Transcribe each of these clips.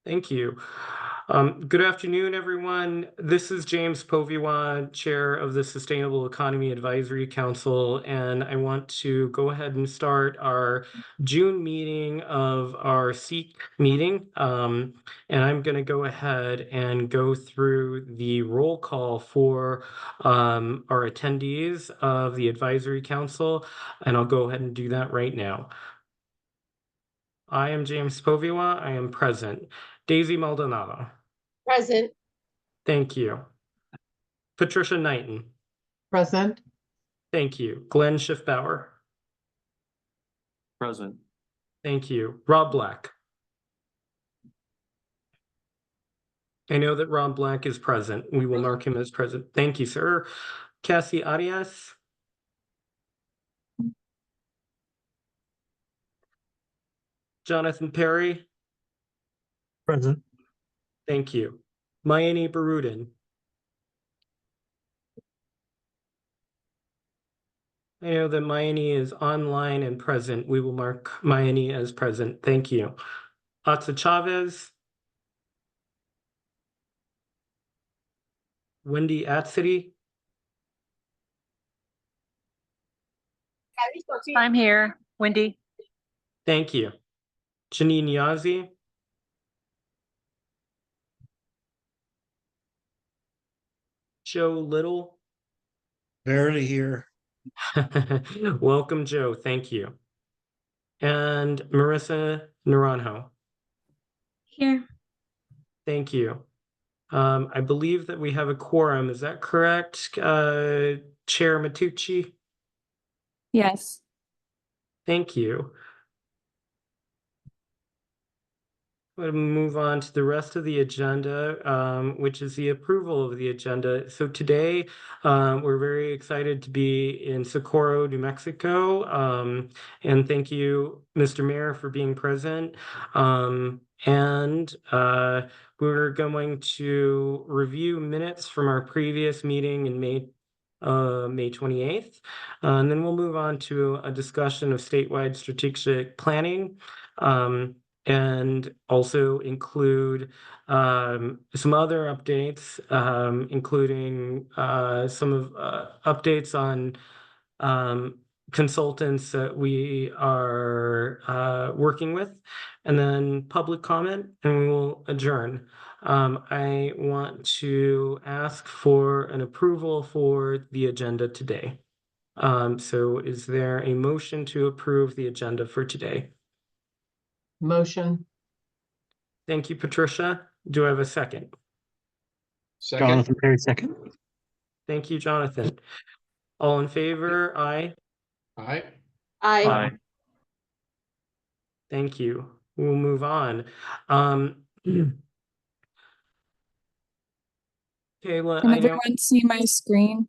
Thank you. Good afternoon, everyone. This is James Poviwan, Chair of the Sustainable Economy Advisory Council, and I want to go ahead and start our June meeting of our SEAC meeting. And I'm going to go ahead and go through the roll call for our attendees of the Advisory Council, and I'll go ahead and do that right now. I am James Poviwa. I am present. Daisy Maldonado. Present. Thank you. Patricia Knighton. Present. Thank you. Glenn Schiffbauer. Present. Thank you. Rob Black. I know that Rob Black is present. We will mark him as present. Thank you, sir. Cassie Arias. Jonathan Perry. Present. Thank you. Mayeni Barudin. I know that Mayeni is online and present. We will mark Mayeni as present. Thank you. Atza Chavez. Wendy Atsity. I'm here, Wendy. Thank you. Janine Yazzie. Joe Little. Barely here. Welcome, Joe. Thank you. And Marissa Naranjo. Here. Thank you. I believe that we have a quorum. Is that correct, Chair Matucci? Yes. Thank you. I'm going to move on to the rest of the agenda, which is the approval of the agenda. So today, we're very excited to be in Socorro, New Mexico. And thank you, Mr. Mayor, for being present. We're going to review minutes from our previous meeting in May 28th. And then we'll move on to a discussion of statewide strategic planning. And also include some other updates, including some of updates on consultants that we are working with, and then public comment, and we will adjourn. I want to ask for an approval for the agenda today. So is there a motion to approve the agenda for today? Motion. Thank you, Patricia. Do I have a second? Second. Jonathan Perry, second. Thank you, Jonathan. All in favor? Aye. Aye. Aye. Thank you. We'll move on. Kayla, Can I know everyone see my screen?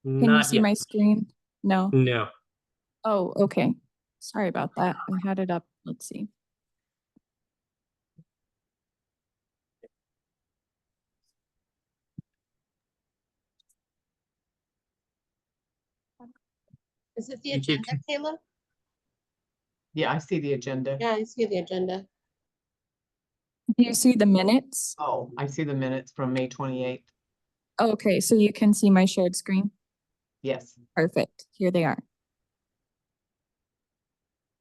Can you not see yet. my screen? No. No. Oh, okay. Sorry about that. I had it up. Let's see. Is it the Thank you. agenda, Kayla? Yeah, I see the agenda. Yeah, I see the agenda. Do you see the minutes? Oh, I see the minutes from May 28th. Okay, so you can see my shared screen. Yes. Perfect. Here they are.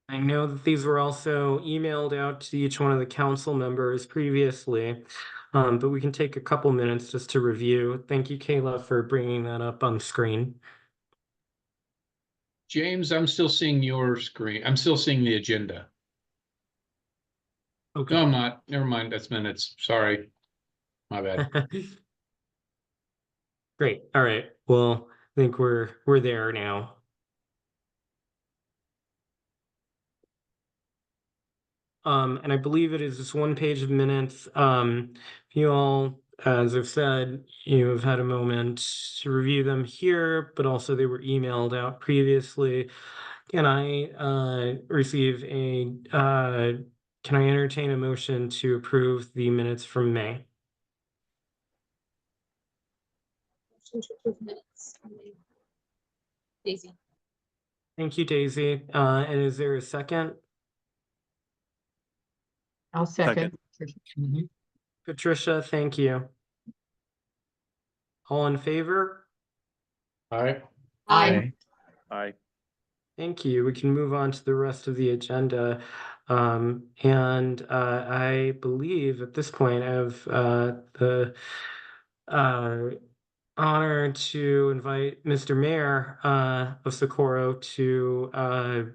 I know that these were also emailed out to each one of the council members previously, but we can take a couple minutes just to review. Thank you, Kayla, for bringing that up on the screen. James, I'm still seeing your screen. I'm still seeing the agenda. Okay. No, I'm not. Never mind. That's minutes. Sorry. My bad. Great. All right. Well, I think we're there now. And I believe it is just one page of minutes. You all, as I've said, you have had a moment to review them here, but also they were emailed out previously. Can I can I entertain a motion to approve the minutes from May? Motion to approve minutes. Daisy. Thank you, Daisy. And is there a second? I'll second. Patricia, thank you. All in favor? Aye. Aye. Aye. Thank you. We can move on to the rest of the agenda. I believe at this point I have the uh, honor to invite Mr. Mayor of Socorro to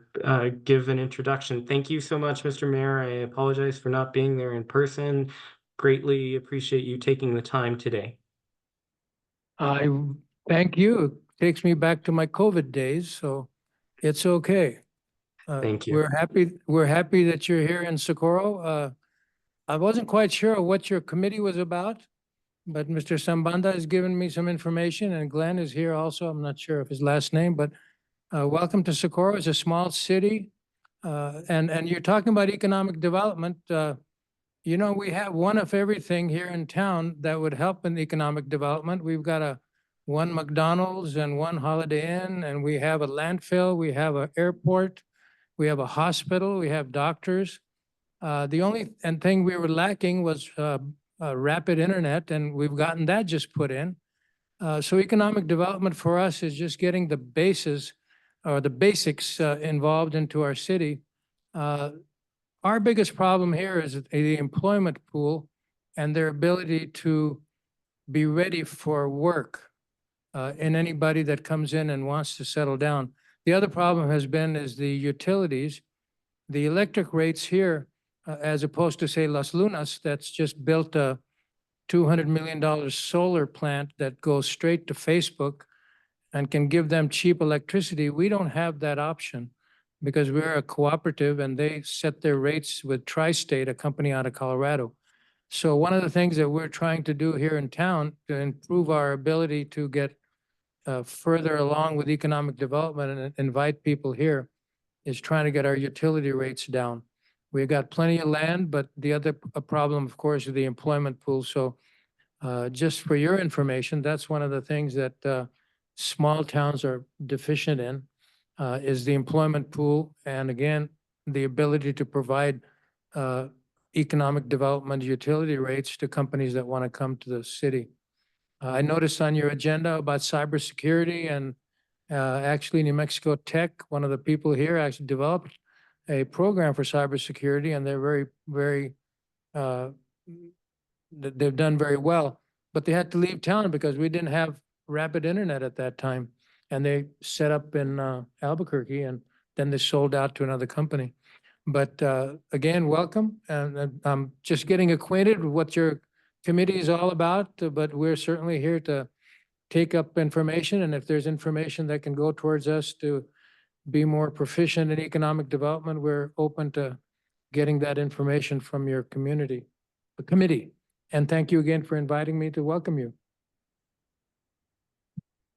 give an introduction. Thank you so much, Mr. Mayor. I apologize for not being there in person. Greatly appreciate you taking the time today. I thank you. It takes me back to my COVID days, so it's okay. Thank you. We're happy that you're here in Socorro. I wasn't quite sure what your committee was about, but Mr. Sambanda has given me some information, and Glenn is here also. I'm not sure of his last name, but welcome to Socorro. It's a small city. And you're talking about economic development. You know, we have one of everything here in town that would help in economic development. We've got one McDonald's and one Holiday Inn, and we have a landfill, we have an airport, we have a hospital, we have doctors. The only thing we were lacking was rapid internet, and we've gotten that just put in. So economic development for us is just getting the bases or the basics involved into our city. Our biggest problem here is the employment pool and their ability to be ready for work in anybody that comes in and wants to settle down. The other problem has been is the utilities. The electric rates here, as opposed to say Las Lunas, that's just built a $200 million solar plant that goes straight to Facebook and can give them cheap electricity. We don't have that option because we're a cooperative and they set their rates with Tri-State, a company out of Colorado. So one of the things that we're trying to do here in town to improve our ability to get further along with economic development and invite people here is trying to get our utility rates down. We've got plenty of land, but the other problem, of course, is the employment pool. So just for your information, that's one of the things that small towns are deficient in, is the employment pool. And again, the ability to provide economic development utility rates to companies that want to come to the city. I noticed on your agenda about cybersecurity and actually New Mexico Tech, one of the people here actually developed a program for cybersecurity, and they're they've done very well, but they had to leave town because we didn't have rapid internet at that time. And they set up in Albuquerque, and then they sold out to another company. But again, welcome. And I'm just getting acquainted with what your committee is all about, but we're certainly here to take up information. And if there's information that can go towards us to be more proficient in economic development, we're open to getting that information from your community, the committee. And thank you again for inviting me to welcome you.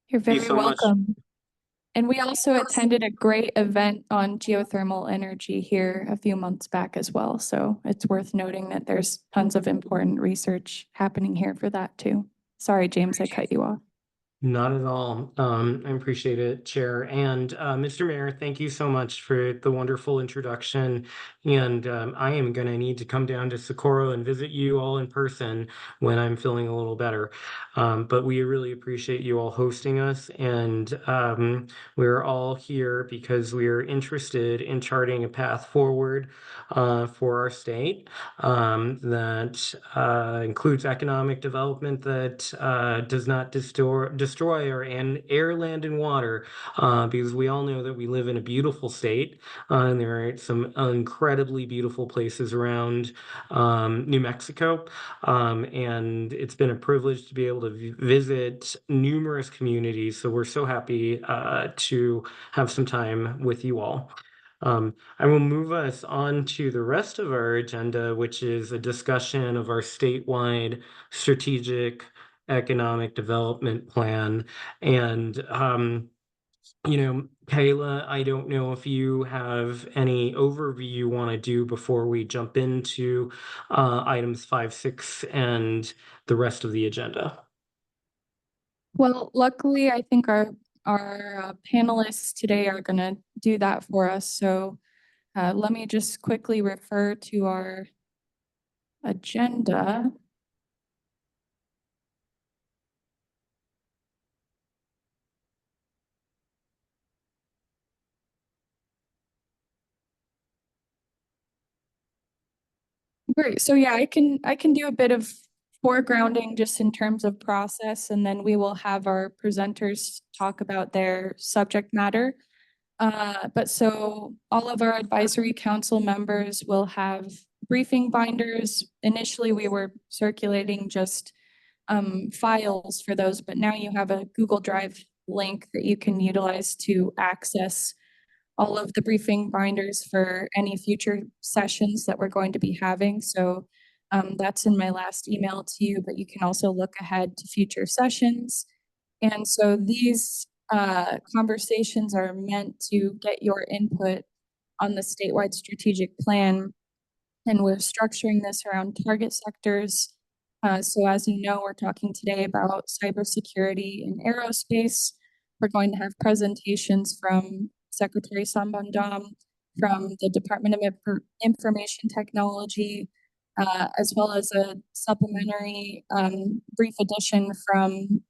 You're Thank you very so much. welcome. And we also attended a great event on geothermal energy here a few months back as well. So it's worth noting that there's tons of important research happening here for that too. Sorry, James, I cut you off. Not at all. I appreciate it, Chair. And Mr. Mayor, thank you so much for the wonderful introduction. And I am going to need to come down to Socorro and visit you all in person when I'm feeling a little better. But we really appreciate you all hosting us. And we're all here because we're interested in charting a path forward for our state that includes economic development that does not destroy our air, land, and water, because we all know that we live in a beautiful state, and there are some incredibly beautiful places around New Mexico, and it's been a privilege to be able to visit numerous communities. So we're so happy to have some time with you all. I will move us on to the rest of our agenda, which is a discussion of our statewide strategic economic development plan. And, Kayla, I don't know if you have any overview you want to do before we jump into items 5, 6, and the rest of the agenda. Well, luckily, I think our panelists today are going to do that for us. So let me just quickly refer to our agenda. Great. So yeah, I can do a bit of foregrounding just in terms of process, and then we will have our presenters talk about their subject matter. But so all of our advisory council members will have briefing binders. Initially, we were circulating just files for those, but now you have a Google Drive link that you can utilize to access all of the briefing binders for any future sessions that we're going to be having. So that's in my last email to you, but you can also look ahead to future sessions. And so these conversations are meant to get your input on the statewide strategic plan. And we're structuring this around target sectors. So as you know, we're talking today about cybersecurity and aerospace. We're going to have presentations from Secretary Sambandam, from the Department of Information Technology, as well as a supplementary brief addition from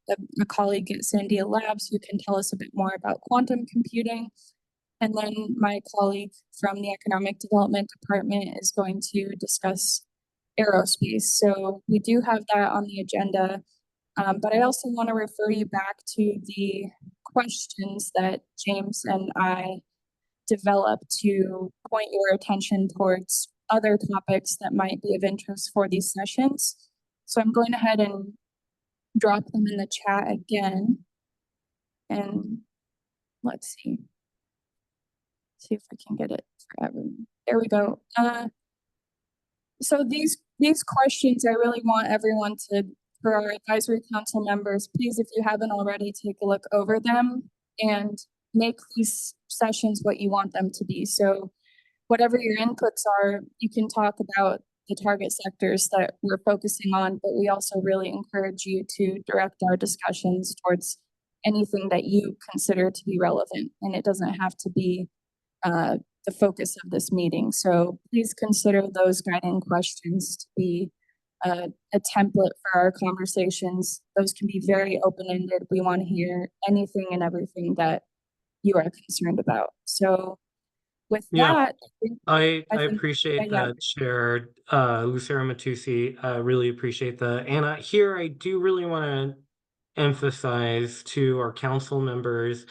a colleague at Sandia Labs who can tell us a bit more about quantum computing. And then my colleague from the Economic Development Department is going to discuss aerospace. So we do have that on the agenda. But I also want to refer you back to the questions that James and I developed to point your attention towards other topics that might be of interest for these sessions. So I'm going ahead and drop them in the chat again. And let's see. See if I can get it for everyone. There we go. So these questions, I really want everyone to, for our advisory council members, please, if you haven't already, take a look over them and make these sessions what you want them to be. So whatever your inputs are, you can talk about the target sectors that we're focusing on, but we also really encourage you to direct our discussions towards anything that you consider to be relevant, and it doesn't have to be the focus of this meeting. So please consider those guiding questions to be a template for our conversations. Those can be very open-ended. We want to hear anything and everything that you are concerned about. So with Yeah. that, I think- appreciate yeah. that, Chair Lucero Matusi. I really appreciate that. And here I do really want to emphasize to our council members,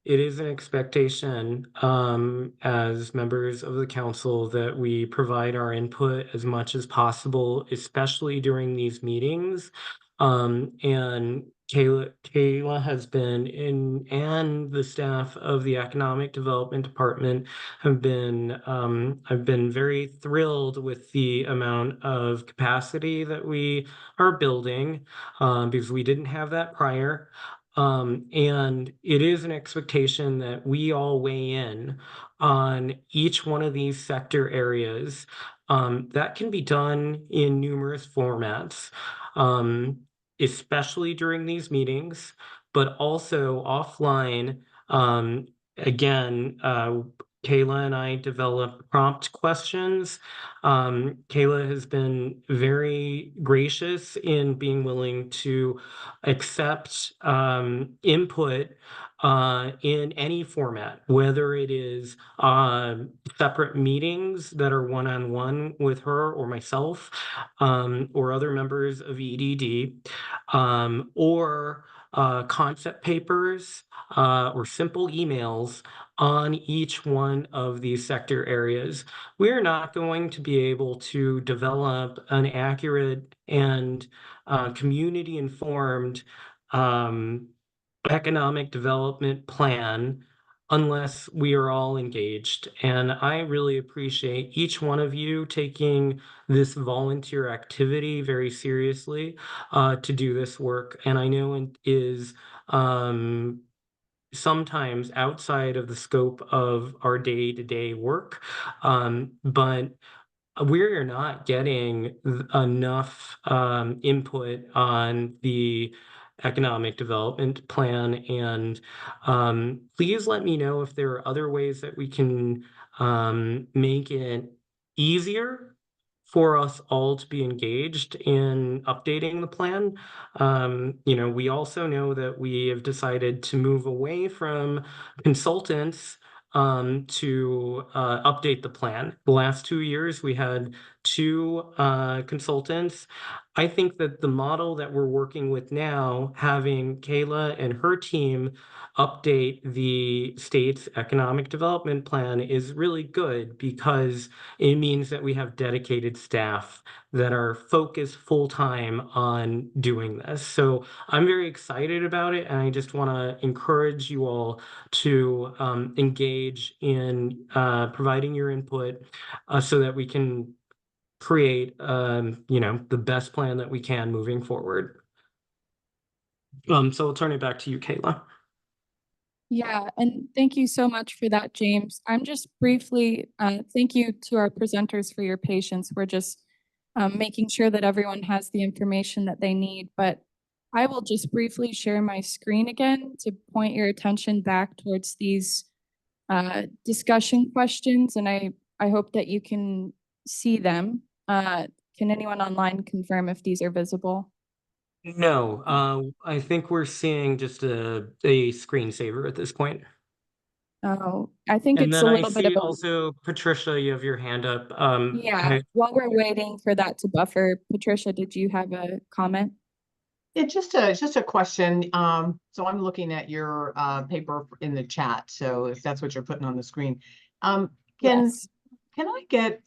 it is an expectation as members of the council that we provide our input as much as possible, especially during these meetings. And Kayla has been in, and the staff of the Economic Development Department have been, I've been very thrilled with the amount of capacity that we are building because we didn't have that prior. And it is an expectation that we all weigh in on each one of these sector areas. That can be done in numerous formats, especially during these meetings, but also offline. Again, Kayla and I develop prompt questions. Kayla has been very gracious in being willing to accept input in any format, whether it is separate meetings that are one-on-one with her or myself or other members of EDD, or concept papers or simple emails on each one of these sector areas. We're not going to be able to develop an accurate and community-informed economic development plan unless we are all engaged. And I really appreciate each one of you taking this volunteer activity very seriously to do this work. And I know it is sometimes outside of the scope of our day-to-day work, but we're not getting enough input on the economic development plan. And please let me know if there are other ways that we can make it easier for us all to be engaged in updating the plan. We also know that we have decided to move away from consultants to update the plan. The last 2 years, we had 2 consultants. I think that the model that we're working with now, having Kayla and her team update the state's economic development plan, is really good because it means that we have dedicated staff that are focused full-time on doing this. So I'm very excited about it, and I just want to encourage you all to engage in providing your input so that we can create the best plan that we can moving forward. So I'll turn it back to you, Kayla. Yeah, and thank you so much for that, James. I'm just briefly, thank you to our presenters for your patience. We're just making sure that everyone has the information that they need, but I will just briefly share my screen again to point your attention back towards these discussion questions, and I hope that you can see them. Can anyone online confirm if these are visible? No, I think we're seeing just a screensaver at this point. Oh, I think And it's then a I little bit see of a, also, Patricia, you have your hand up. yeah, while we're waiting for that to buffer, Patricia, did you have a comment? It's just a question. So I'm looking at your paper in the chat. So if that's what you're putting on the screen, can Yes. can I get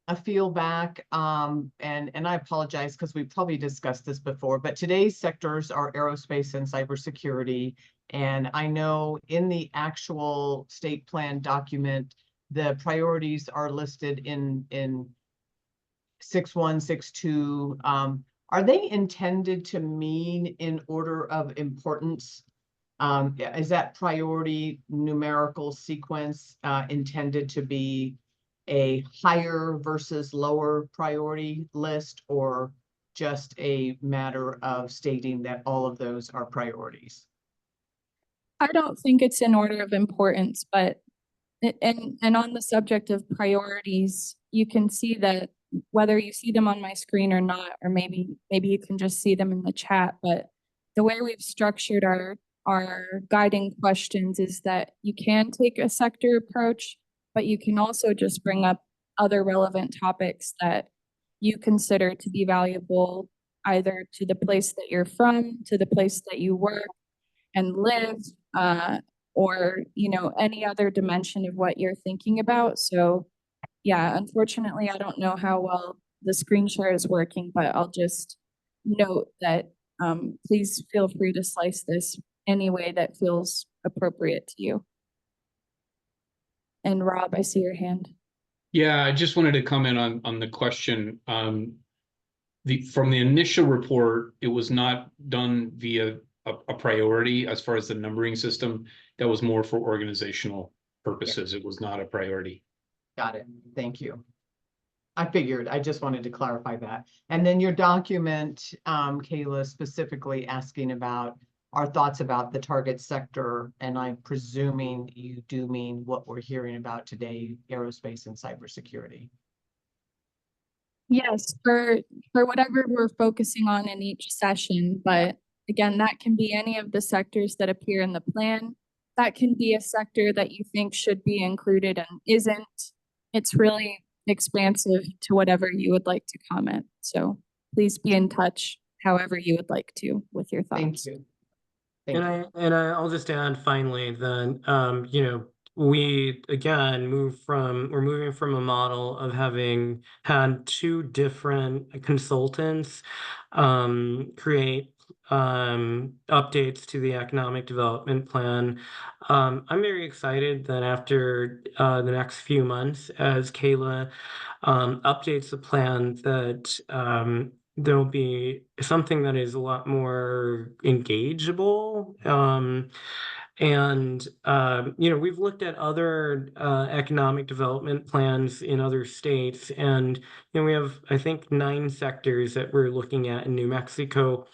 a feel back? And I apologize because we probably discussed this before, but today's sectors are aerospace and cybersecurity. And I know in the actual state plan document, the priorities are listed in 6.1, 6.2. Are they intended to mean in order of importance? Is that priority numerical sequence intended to be a higher versus lower priority list, or just a matter of stating that all of those are priorities? I don't think it's in order of importance, but and on the subject of priorities, you can see that whether you see them on my screen or not, or maybe you can just see them in the chat, but the way we've structured our guiding questions is that you can take a sector approach, but you can also just bring up other relevant topics that you consider to be valuable, either to the place that you're from, to the place that you work and live, or any other dimension of what you're thinking about. So yeah, unfortunately, I don't know how well the screen share is working, but I'll just note that please feel free to slice this any way that feels appropriate to you. And Rob, I see your hand. Yeah, I just wanted to comment on the question. From the initial report, it was not done via a priority as far as the numbering system. That was more for organizational purposes. It was not a priority. Got it. Thank you. I figured. I just wanted to clarify that. And then your document, Kayla, specifically asking about our thoughts about the target sector, and I'm presuming you do mean what we're hearing about today, aerospace and cybersecurity. Yes, for whatever we're focusing on in each session, but again, that can be any of the sectors that appear in the plan. That can be a sector that you think should be included and isn't. It's really expansive to whatever you would like to comment. So please be in touch however you would like to with your Thank thoughts. you. Thank you. I'll just add finally then, we're moving from a model of having had 2 different consultants create updates to the economic development plan. I'm very excited that after the next few months, as Kayla updates the plan, that there'll be something that is a lot more engageable. We've looked at other economic development plans in other states, and we have, I think, 9 sectors that we're looking at in New Mexico.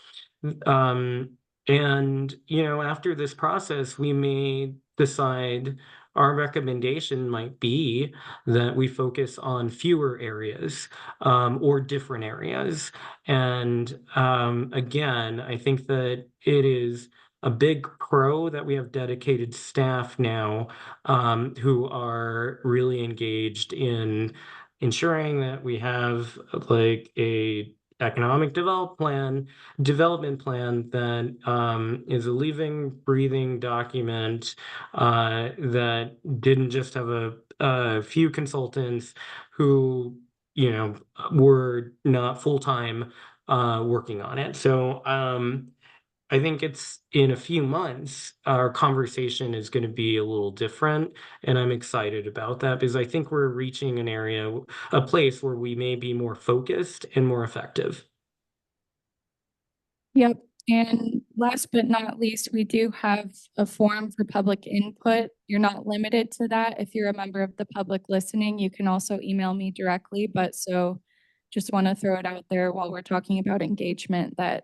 After this process, we may decide our recommendation might be that we focus on fewer areas or different areas. And again, I think that it is a big pro that we have dedicated staff now who are really engaged in ensuring that we have like a economic development plan that is a living, breathing document that didn't just have a few consultants who, you know, were not full-time working on it. So I think it's in a few months, our conversation is going to be a little different. And I'm excited about that because I think we're reaching an area, a place where we may be more focused and more effective. Yep. And last but not least, we do have a forum for public input. You're not limited to that. If you're a member of the public listening, you can also email me directly. But so just want to throw it out there while we're talking about engagement that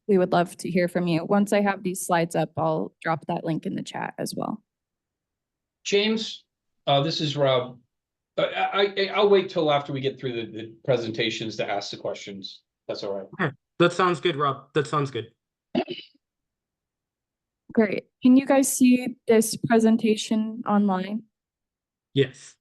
we would love to hear from you. Once I have these slides up, I'll drop that link in the chat as well. James, this is Rob. I'll wait till after we get through the presentations to ask the questions. That's all right. Okay, that sounds good, Rob. That sounds good. Great. Can you guys see this presentation online? Yes.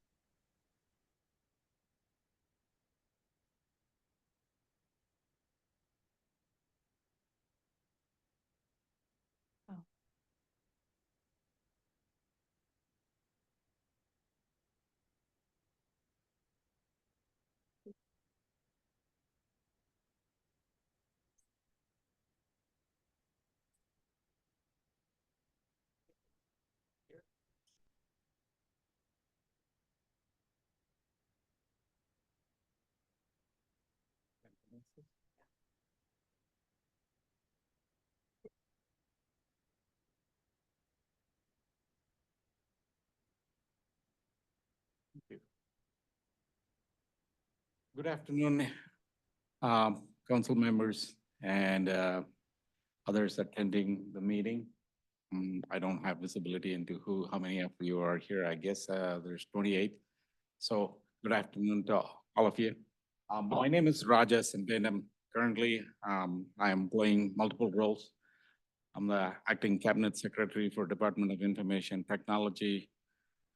Good afternoon, council members and others attending the meeting. I don't have visibility into how many of you are here. I guess there's 28. So good afternoon to all of you. My name is Rajas and I'm currently I am playing multiple roles. I'm the acting cabinet secretary for Department of Information Technology,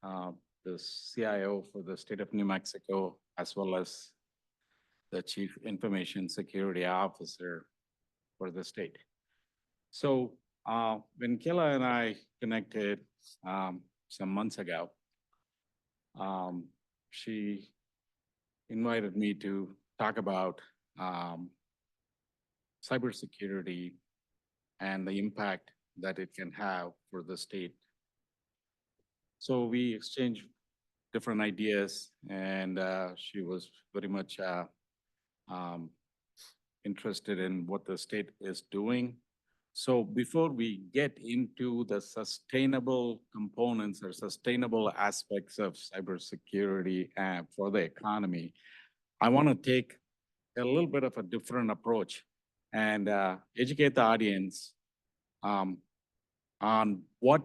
the CIO for the state of New Mexico, as well as the Chief Information Security Officer for the state. So when Kayla and I connected some months ago, she invited me to talk about cybersecurity and the impact that it can have for the state. So we exchanged different ideas, and she was very much interested in what the state is doing. So before we get into the sustainable components or sustainable aspects of cybersecurity for the economy, I want to take a little bit of a different approach and educate the audience on what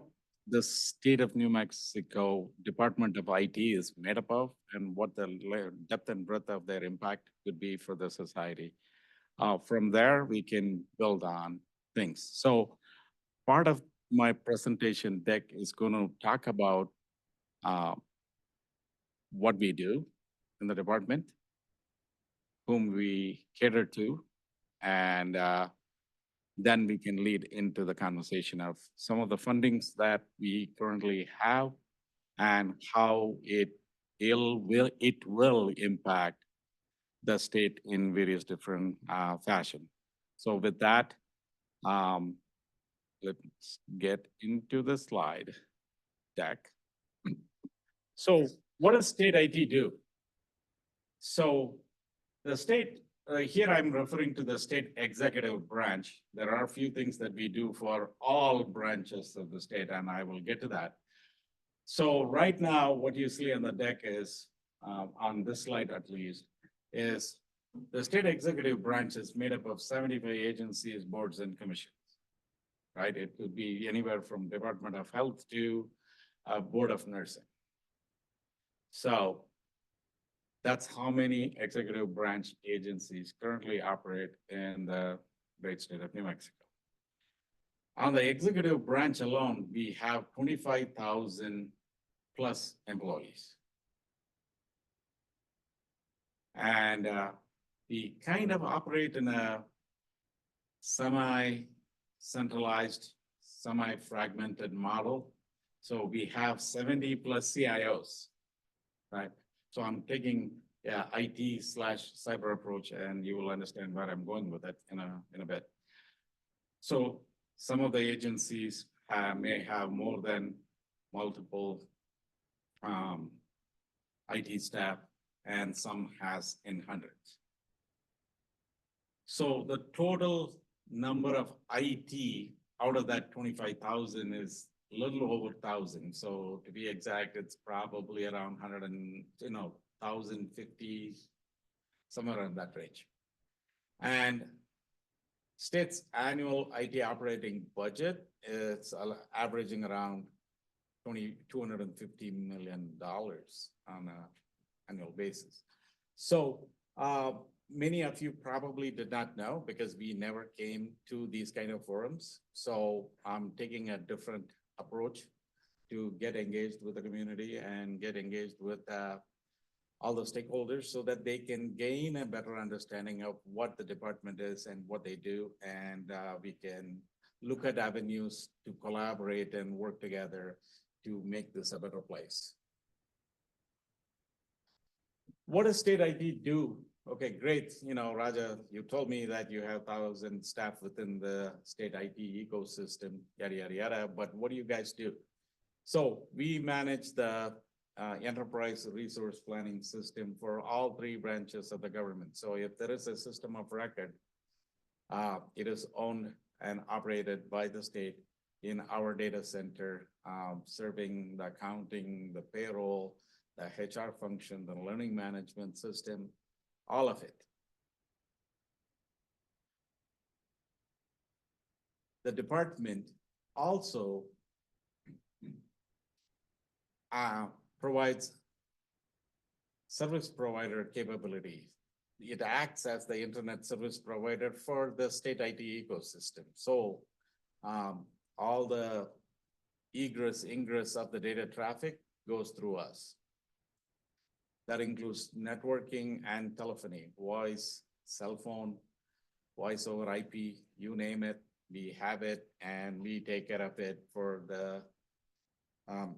the state of New Mexico Department of IT is made up of and what the depth and breadth of their impact could be for the society. From there, we can build on things. So part of my presentation deck is going to talk about what we do in the department, whom we cater to, and then we can lead into the conversation of some of the fundings that we currently have and how it will impact the state in various different fashion. So with that, let's get into the slide deck. So what does state IT do? So the state, here I'm referring to the state executive branch. There are a few things that we do for all branches of the state, and I will get to that. So right now, what you see on the deck is, on this slide at least, is the state executive branch is made up of 75 agencies, boards, and commissions, right? It could be anywhere from Department of Health to Board of Nursing. So that's how many executive branch agencies currently operate in the great state of New Mexico. On the executive branch alone, we have 25,000 plus employees. And we kind of operate in a semi-centralized, semi-fragmented model. So we have 70 plus CIOs, right? So I'm taking IT/cyber approach, and you will understand where I'm going with it in a bit. So some of the agencies may have more than multiple IT staff, and some has in hundreds. So the total number of IT out of that 25,000 is a little over 1,000. So to be exact, it's probably around 1,050, somewhere in that range. And state's annual IT operating budget is averaging around $250 million on an annual basis. So many of you probably did not know because we never came to these kind of forums. So I'm taking a different approach to get engaged with the community and get engaged with all the stakeholders so that they can gain a better understanding of what the department is and what they do. And we can look at avenues to collaborate and work together to make this a better place. What does state IT do? Okay, great. You know, Raja, you told me that you have 1,000 staff within the state IT ecosystem, yada, yada, yada. But what do you guys do? So we manage the enterprise resource planning system for all 3 branches of the government. So if there is a system of record, it is owned and operated by the state in our data center, serving the accounting, the payroll, the HR function, the learning management system, all of it. The department also provides service provider capabilities. It acts as the internet service provider for the state IT ecosystem. So all the egress, ingress of the data traffic goes through us. That includes networking and telephony, voice, cell phone, voice over IP, you name it, we have it, and we take care of it for the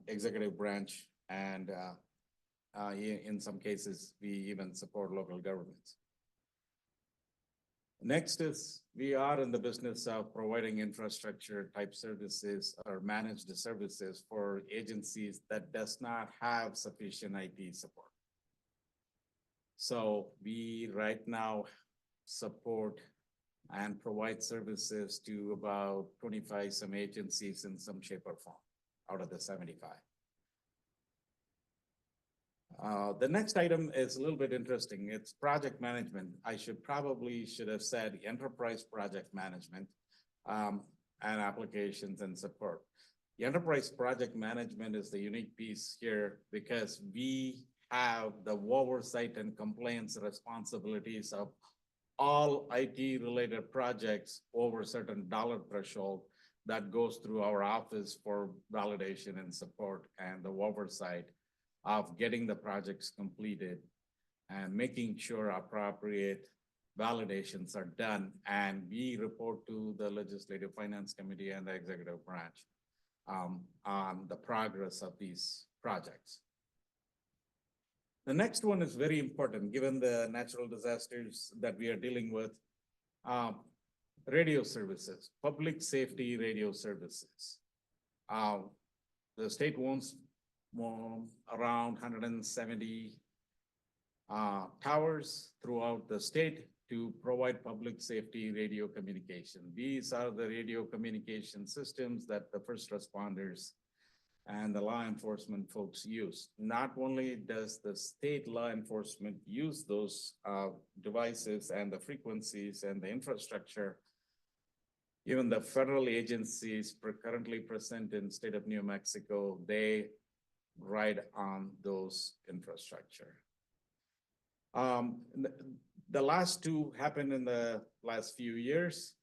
executive branch. And in some cases, we even support local governments. Next is, we are in the business of providing infrastructure type services or managed services for agencies that does not have sufficient IT support. So we right now support and provide services to about 25 some agencies in some shape or form out of the 75. The next item is a little bit interesting. It's project management. I should have said enterprise project management and applications and support. The enterprise project management is the unique piece here because we have the oversight and compliance responsibilities of all IT related projects over a certain dollar threshold that goes through our office for validation and support and the oversight of getting the projects completed and making sure appropriate validations are done. And we report to the Legislative Finance Committee and the Executive Branch on the progress of these projects. The next one is very important given the natural disasters that we are dealing with. Radio services, public safety radio services. The state owns around 170 towers throughout the state to provide public safety radio communication. These are the radio communication systems that the first responders and the law enforcement folks use. Not only does the state law enforcement use those devices and the frequencies and the infrastructure, Even the federal agencies currently present in state of New Mexico, they ride on those infrastructure. The last two happened in the last few years.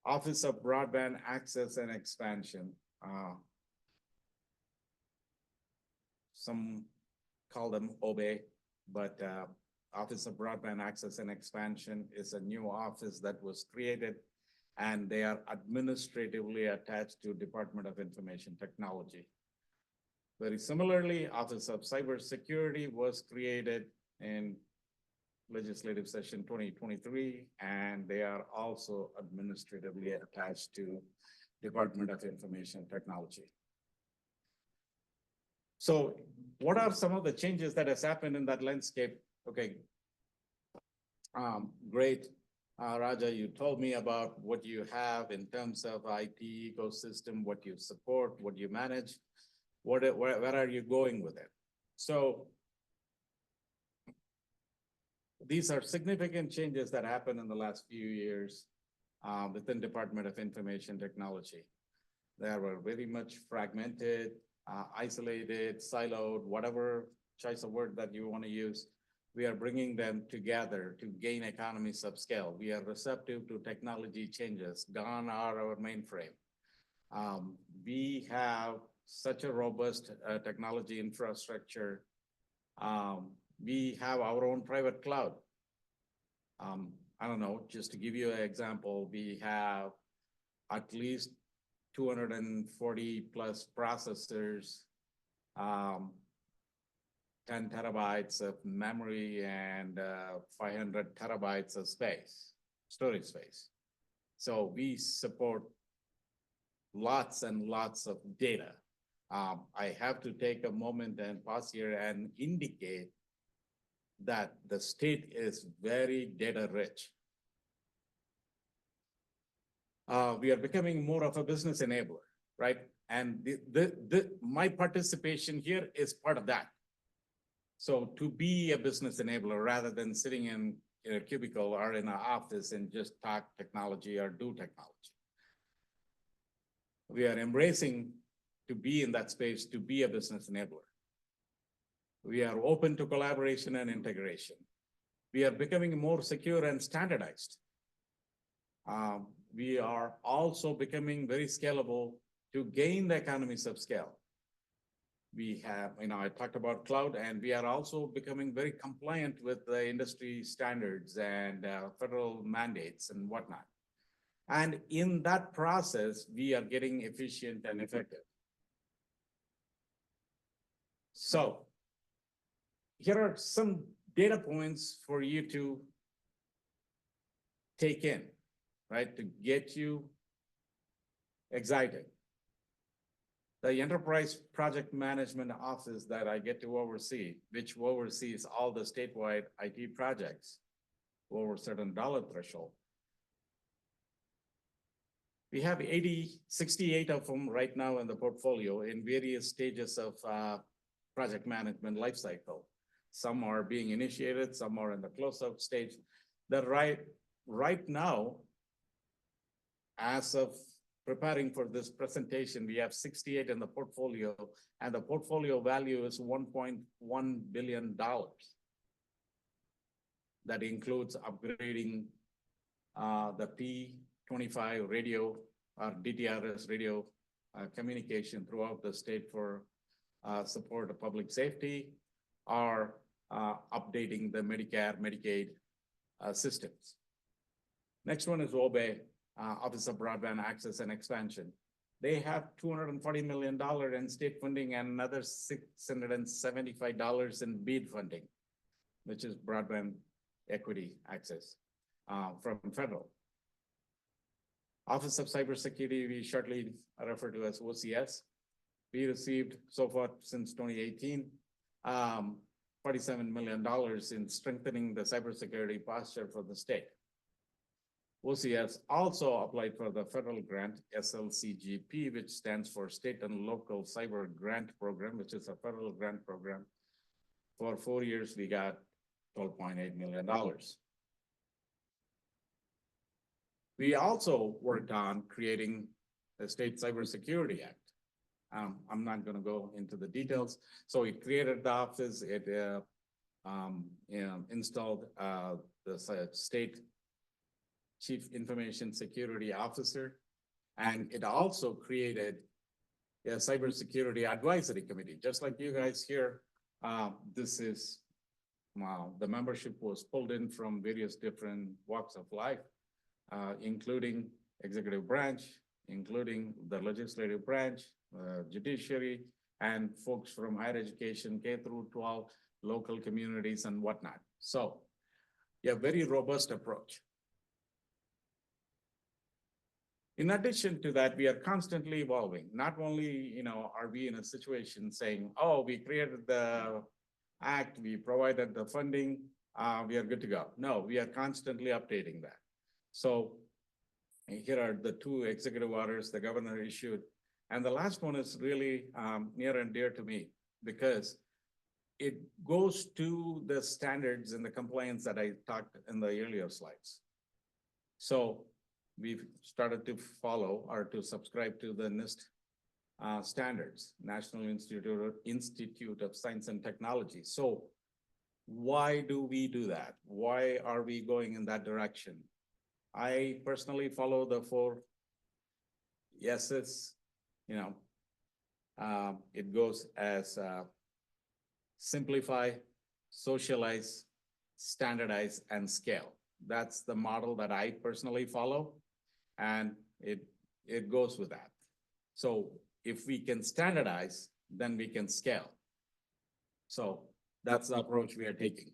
Office of Broadband Access and Expansion. Some call them OBE, but Office of Broadband Access and Expansion is a new office that was created, and they are administratively attached to Department of Information Technology. Very similarly, Office of Cybersecurity was created in legislative session 2023, and they are also administratively attached to Department of Information Technology. So what are some of the changes that has happened in that landscape? Okay. Great. Raja, you told me about what you have in terms of IT ecosystem, what you support, what you manage, where are you going with it? So these are significant changes that happened in the last few years within Department of Information Technology. They were very much fragmented, isolated, siloed, whatever choice of word that you want to use. We are bringing them together to gain economies of scale. We are receptive to technology changes. Gone are our mainframe. We have such a robust technology infrastructure. We have our own private cloud. I don't know, just to give you an example, we have at least 240 plus processors, 10 terabytes of memory, and 500 terabytes of storage space. So we support lots and lots of data. I have to take a moment and pause here and indicate that the state is very data rich. We are becoming more of a business enabler, right? And my participation here is part of that. So to be a business enabler rather than sitting in a cubicle or in an office and just talk technology or do technology. We are embracing to be in that space, to be a business enabler. We are open to collaboration and integration. We are becoming more secure and standardized. We are also becoming very scalable to gain the economies of scale. We have, I talked about cloud, and we are also becoming very compliant with the industry standards and federal mandates and whatnot. And in that process, we are getting efficient and effective. So here are some data points for you to take in, right, to get you excited. The Enterprise Project Management Office that I get to oversee, which oversees all the statewide IT projects over a certain dollar threshold. We have 68 of them right now in the portfolio in various stages of project management lifecycle. Some are being initiated, some are in the close-out stage. That right now, as of preparing for this presentation, we have 68 in the portfolio, and the portfolio value is $1.1 billion. That includes upgrading the P25 radio, DTRS radio communication throughout the state for support of public safety, or updating the Medicare, Medicaid systems. Next one is OBE, Office of Broadband Access and Expansion. They have $240 million in state funding and another $675 in BEAD funding, which is broadband equity access from federal. Office of Cybersecurity, we shortly refer to as OCS. We received so far since 2018, $47 million in strengthening the cybersecurity posture for the state. OCS also applied for the federal grant, SLCGP, which stands for State and Local Cyber Grant Program, which is a federal grant program. For 4 years, we got $12.8 million. We also worked on creating the State Cybersecurity Act. I'm not gonna go into the details. So we created the office, it installed the State Chief Information Security Officer. And it also created a cybersecurity advisory committee, just like you guys here. This is, the membership was pulled in from various different walks of life, including executive branch, including the legislative branch, judiciary, and folks from higher education, K through 12, local communities and whatnot. So, a very robust approach. In addition to that, we are constantly evolving. Not only, are we in a situation saying, oh, we created the act, we provided the funding, we are good to go. No, we are constantly updating that. So here are the two executive orders the governor issued. And the last one is really near and dear to me because it goes to the standards and the compliance that I talked in the earlier slides. So we've started to follow or to subscribe to the NIST standards, National Institute of Science and Technology. So why do we do that? Why are we going in that direction? I personally follow the 4 yeses. It goes as simplify, socialize, standardize, and scale. That's the model that I personally follow, and it goes with that. So if we can standardize, then we can scale. So that's the approach we are taking.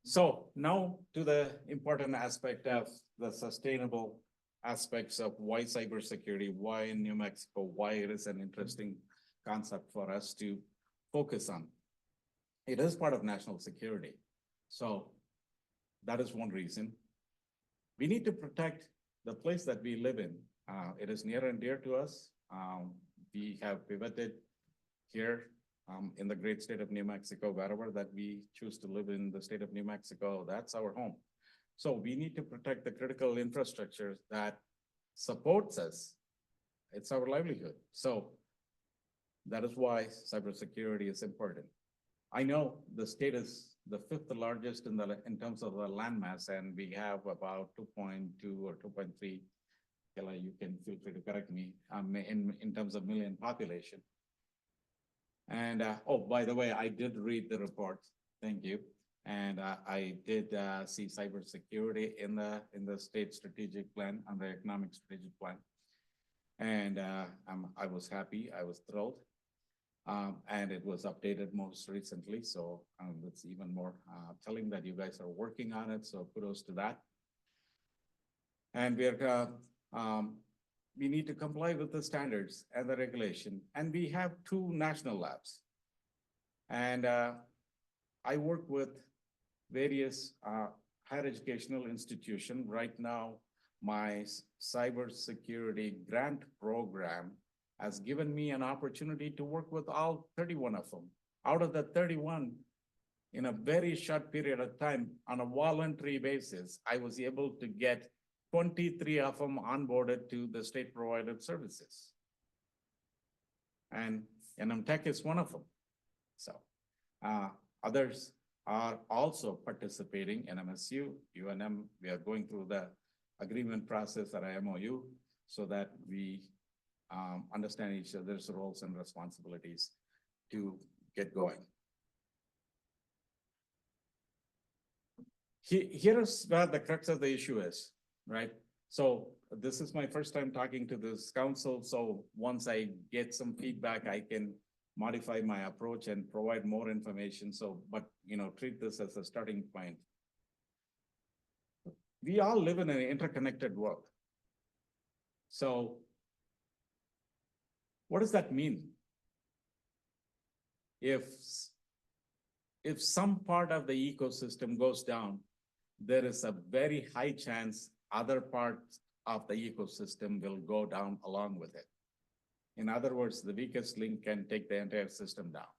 So now to the important aspect of the sustainable aspects of why cybersecurity, why in New Mexico, why it is an interesting concept for us to focus on. It is part of national security. So that is one reason. We need to protect the place that we live in. It is near and dear to us. We have pivoted here in the great state of New Mexico, wherever that we choose to live in the state of New Mexico, that's our home. So we need to protect the critical infrastructure that supports us. It's our livelihood. So that is why cybersecurity is important. I know the state is the 5th largest in terms of the landmass, and we have about 2.2 or 2.3. Kela, you can feel free to correct me in terms of million population. And oh, by the way, I did read the report. Thank you. And I did see cybersecurity in the state strategic plan, on the economic strategic plan. And I was happy. I was thrilled. And it was updated most recently. So it's even more telling that you guys are working on it. So kudos to that. And we need to comply with the standards and the regulation. And we have 2 national labs. And I work with various higher educational institutions. Right now, my cybersecurity grant program has given me an opportunity to work with all 31 of them. Out of the 31, in a very short period of time, on a voluntary basis, I was able to get 23 of them onboarded to the state provided services. And NMTech is one of them. So others are also participating in MSU, UNM. We are going through the agreement process at MOU so that we understand each other's roles and responsibilities to get going. Here's where the crux of the issue is, right? So this is my first time talking to this council. So once I get some feedback, I can modify my approach and provide more information. So, but treat this as a starting point. We all live in an interconnected world. So what does that mean? If some part of the ecosystem goes down, there is a very high chance other parts of the ecosystem will go down along with it. In other words, the weakest link can take the entire system down.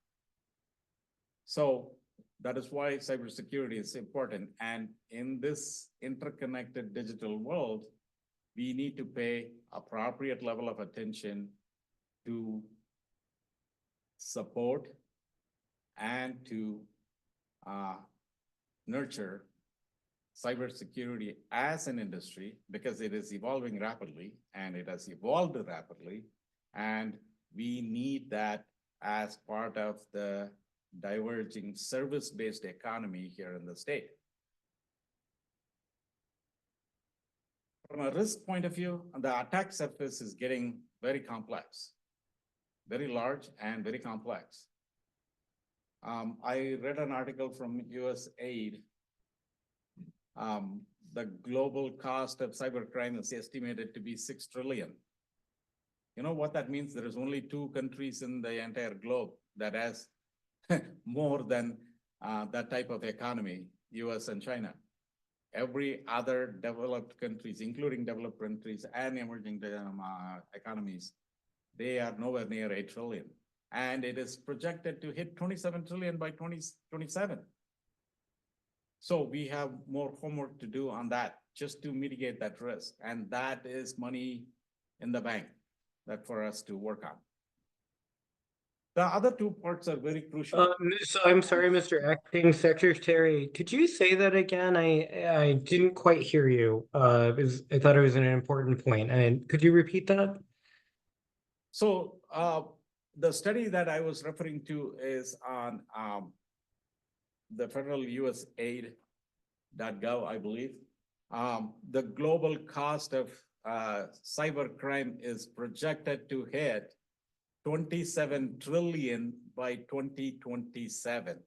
So that is why cybersecurity is important. And in this interconnected digital world, we need to pay appropriate level of attention to support and to nurture cybersecurity as an industry, because it is evolving rapidly and it has evolved rapidly. And we need that as part of the diverging service-based economy here in the state. From a risk point of view, the attack surface is getting very complex, very large and very complex. I read an article from USAID. The global cost of cybercrime is estimated to be 6 trillion. You know what that means? There is only 2 countries in the entire globe that has more than that type of economy, US and China. Every other developed countries, including developed countries and emerging economies, they are nowhere near 8 trillion. And it is projected to hit 27 trillion by 2027. So we have more homework to do on that, just to mitigate that risk. And that is money in the bank that for us to work on. The other 2 parts are very crucial. So I'm sorry, Mr. Acting Secretary, could you say that again? I didn't quite hear you. I thought it was an important point. And could you repeat that? So the study that I was referring to is on the federal USAID.gov, I believe. The global cost of cybercrime is projected to hit 27 trillion by 2027.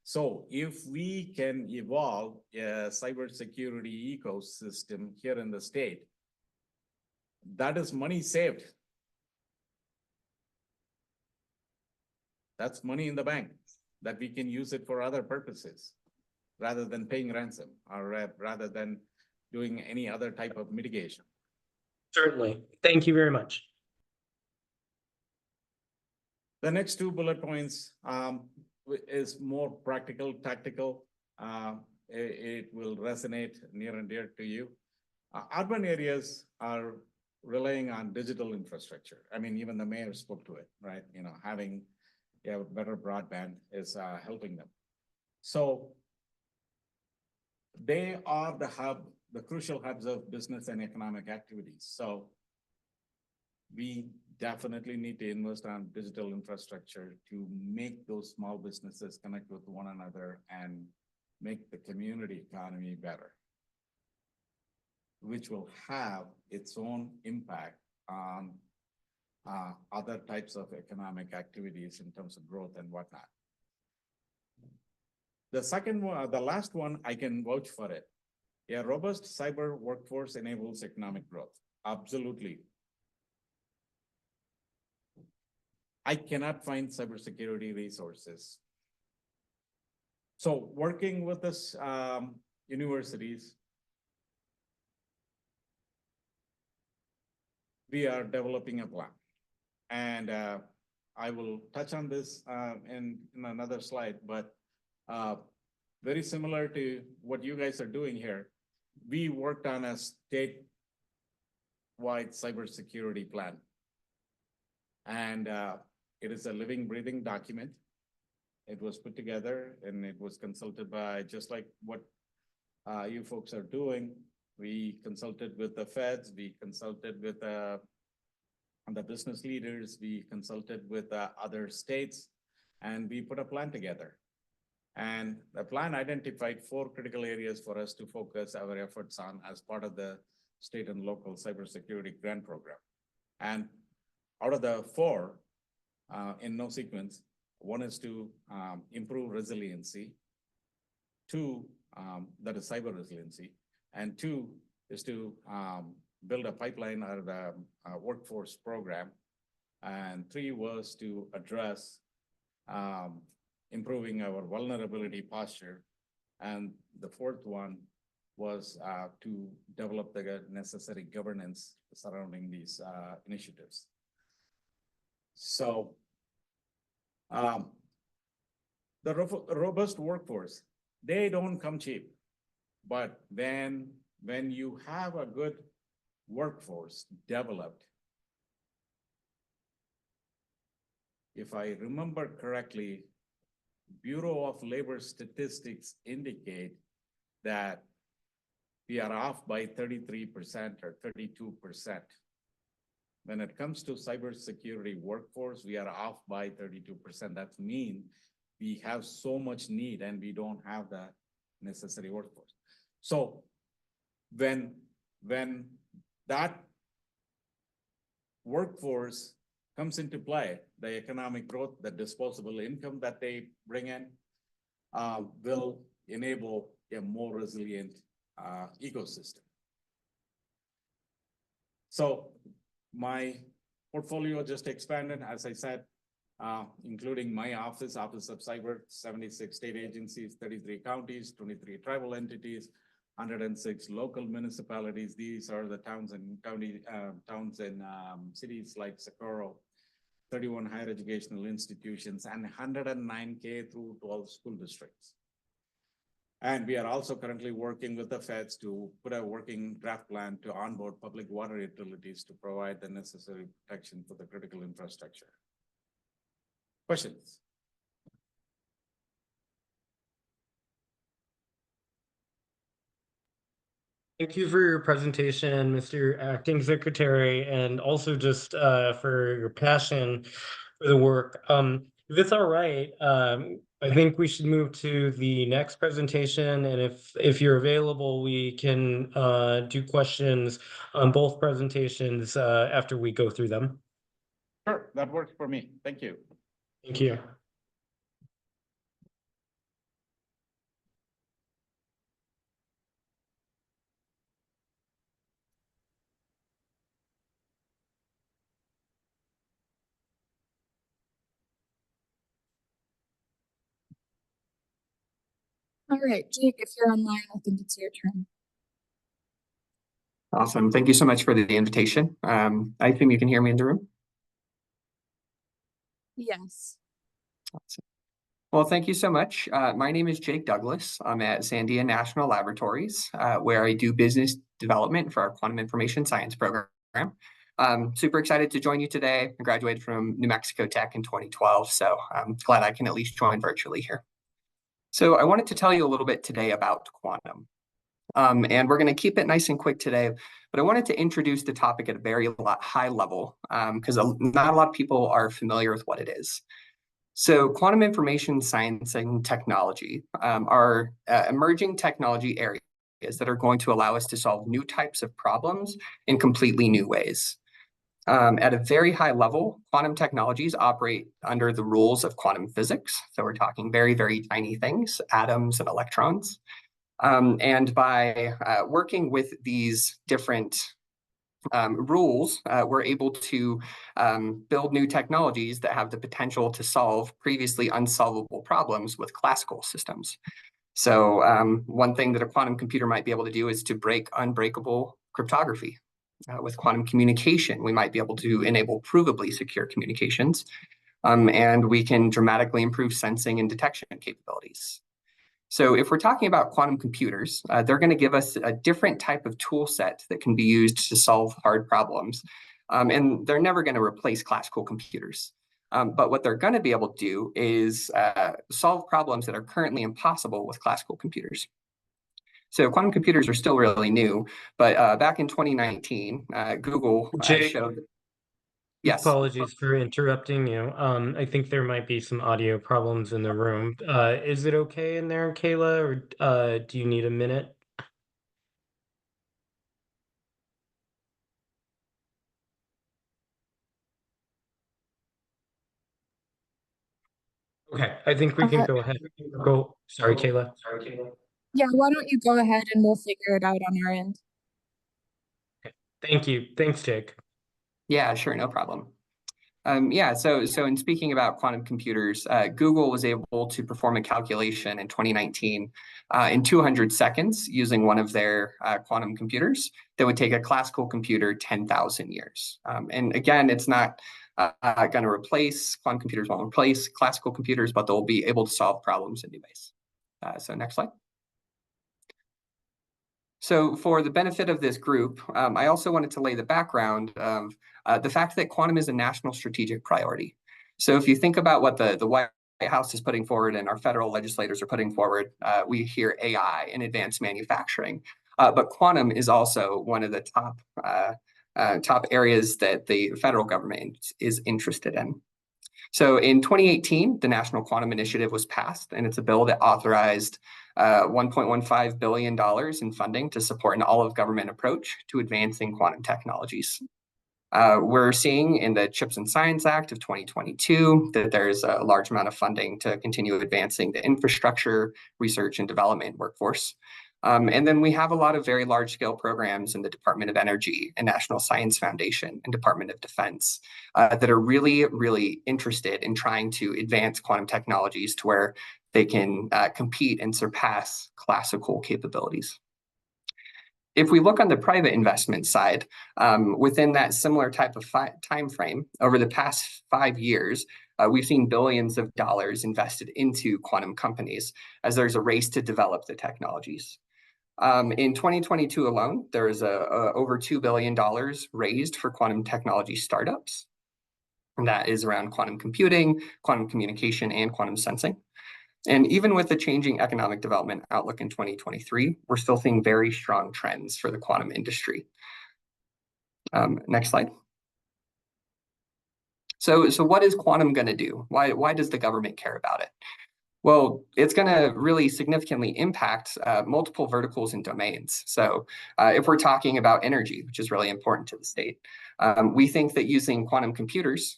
So if we can evolve a cybersecurity ecosystem here in the state, that is money saved. That's money in the bank that we can use it for other purposes rather than paying ransom or rather than doing any other type of mitigation. Certainly. Thank you very much. The next 2 bullet points is more practical, tactical. It will resonate near and dear to you. Urban areas are relying on digital infrastructure. I mean, even the mayor spoke to it, right? You know, having better broadband is helping them. So they are the hub, the crucial hubs of business and economic activities. So we definitely need to invest on digital infrastructure to make those small businesses connect with one another and make the community economy better, which will have its own impact on other types of economic activities in terms of growth and whatnot. The second one, the last one, I can vouch for it. A robust cyber workforce enables economic growth. Absolutely. I cannot find cybersecurity resources. So working with this universities, we are developing a plan. And I will touch on this in another slide, but very similar to what you guys are doing here, we worked on a statewide cybersecurity plan. And it is a living, breathing document. It was put together and it was consulted by, just like what you folks are doing. We consulted with the feds, we consulted with the business leaders, we consulted with other states, and we put a plan together. And the plan identified 4 critical areas for us to focus our efforts on as part of the state and local cybersecurity grant program. And out of the 4, in no sequence, 1 is to improve resiliency, 2, that is cyber resiliency, and 2 is to build a pipeline or the workforce program, and 3 was to address improving our vulnerability posture, and the 4th one was to develop the necessary governance surrounding these initiatives. So the robust workforce, they don't come cheap. But then when you have a good workforce developed, if I remember correctly, Bureau of Labor Statistics indicate that we are off by 33% or 32%. When it comes to cybersecurity workforce, we are off by 32%. That means we have so much need and we don't have the necessary workforce. So when that workforce comes into play, the economic growth, the disposable income that they bring in will enable a more resilient ecosystem. So my portfolio just expanded, as I said, including my office of cyber, 76 state agencies, 33 counties, 23 tribal entities, 106 local municipalities. These are the towns and cities like Socorro, 31 higher educational institutions, and 109 K through 12 school districts. And we are also currently working with the feds to put a working draft plan to onboard public water utilities to provide the necessary protection for the critical infrastructure. Questions? Thank you for your presentation, Mr. Acting Secretary, and also just for your passion for the work. If it's all right, I think we should move to the next presentation, and if you're available, we can do questions on both presentations after we go through them. Sure, that works for me. Thank you. Thank you. All right, Jake, if you're online, I think it's your turn. Awesome. Thank you so much for the invitation. I assume you can hear me in the room. Yes. Awesome. Well, thank you so much. My name is Jake Douglas. I'm at Sandia National Laboratories, where I do business development for our quantum information science program. Super excited to join you today. I graduated from New Mexico Tech in 2012, so I'm glad I can at least join virtually here. So I wanted to tell you a little bit today about quantum. And we're going to keep it nice and quick today, but I wanted to introduce the topic at a very high level because not a lot of people are familiar with what it is. So quantum information science and technology are emerging technology areas that are going to allow us to solve new types of problems in completely new ways. At a very high level, quantum technologies operate under the rules of quantum physics. So we're talking very, very tiny things, atoms and electrons. And by working with these different rules, we're able to build new technologies that have the potential to solve previously unsolvable problems with classical systems. So one thing that a quantum computer might be able to do is to break unbreakable cryptography. With quantum communication, we might be able to enable provably secure communications, and we can dramatically improve sensing and detection capabilities. So if we're talking about quantum computers, they're going to give us a different type of tool set that can be used to solve hard problems. And they're never going to replace classical computers. But what they're going to be able to do is solve problems that are currently impossible with classical computers. So quantum computers are still really new, but back in 2019, Google showed... Yes. Apologies for interrupting you. I think there might be some audio problems in the room. Is it okay in there, Kayla, or do you need a minute? Okay, I think we can go ahead. Sorry, Kayla. Yeah, why don't you go ahead and we'll figure it out on our end. Okay. Thank you. Thanks, Jake. Yeah, sure, no problem. So in speaking about quantum computers, Google was able to perform a calculation in 2019 in 200 seconds using one of their quantum computers that would take a classical computer 10,000 years. And again, it's not going to replace, quantum computers won't replace classical computers, but they'll be able to solve problems in new ways. So next slide. So for the benefit of this group, I also wanted to lay the background of the fact that quantum is a national strategic priority. So if you think about what the White House is putting forward and our federal legislators are putting forward, we hear AI and advanced manufacturing, but quantum is also one of the top areas that the federal government is interested in. So in 2018, the National Quantum Initiative was passed, and it's a bill that authorized $1.15 billion in funding to support an all-of-government approach to advancing quantum technologies. We're seeing in the CHIPS and Science Act of 2022 that there's a large amount of funding to continue advancing the infrastructure, research, and development workforce. And then we have a lot of very large-scale programs in the Department of Energy and National Science Foundation and Department of Defense that are really, really interested in trying to advance quantum technologies to where they can compete and surpass classical capabilities. If we look on the private investment side, within that similar type of time frame, over the past 5 years, we've seen billions of dollars invested into quantum companies as there's a race to develop the technologies. In 2022 alone, there was over $2 billion raised for quantum technology startups. And that is around quantum computing, quantum communication, and quantum sensing. And even with the changing economic development outlook in 2023, we're still seeing very strong trends for the quantum industry. Next slide. So what is quantum going to do? Why does the government care about it? Well, it's going to really significantly impact multiple verticals and domains. So if we're talking about energy, which is really important to the state, we think that using quantum computers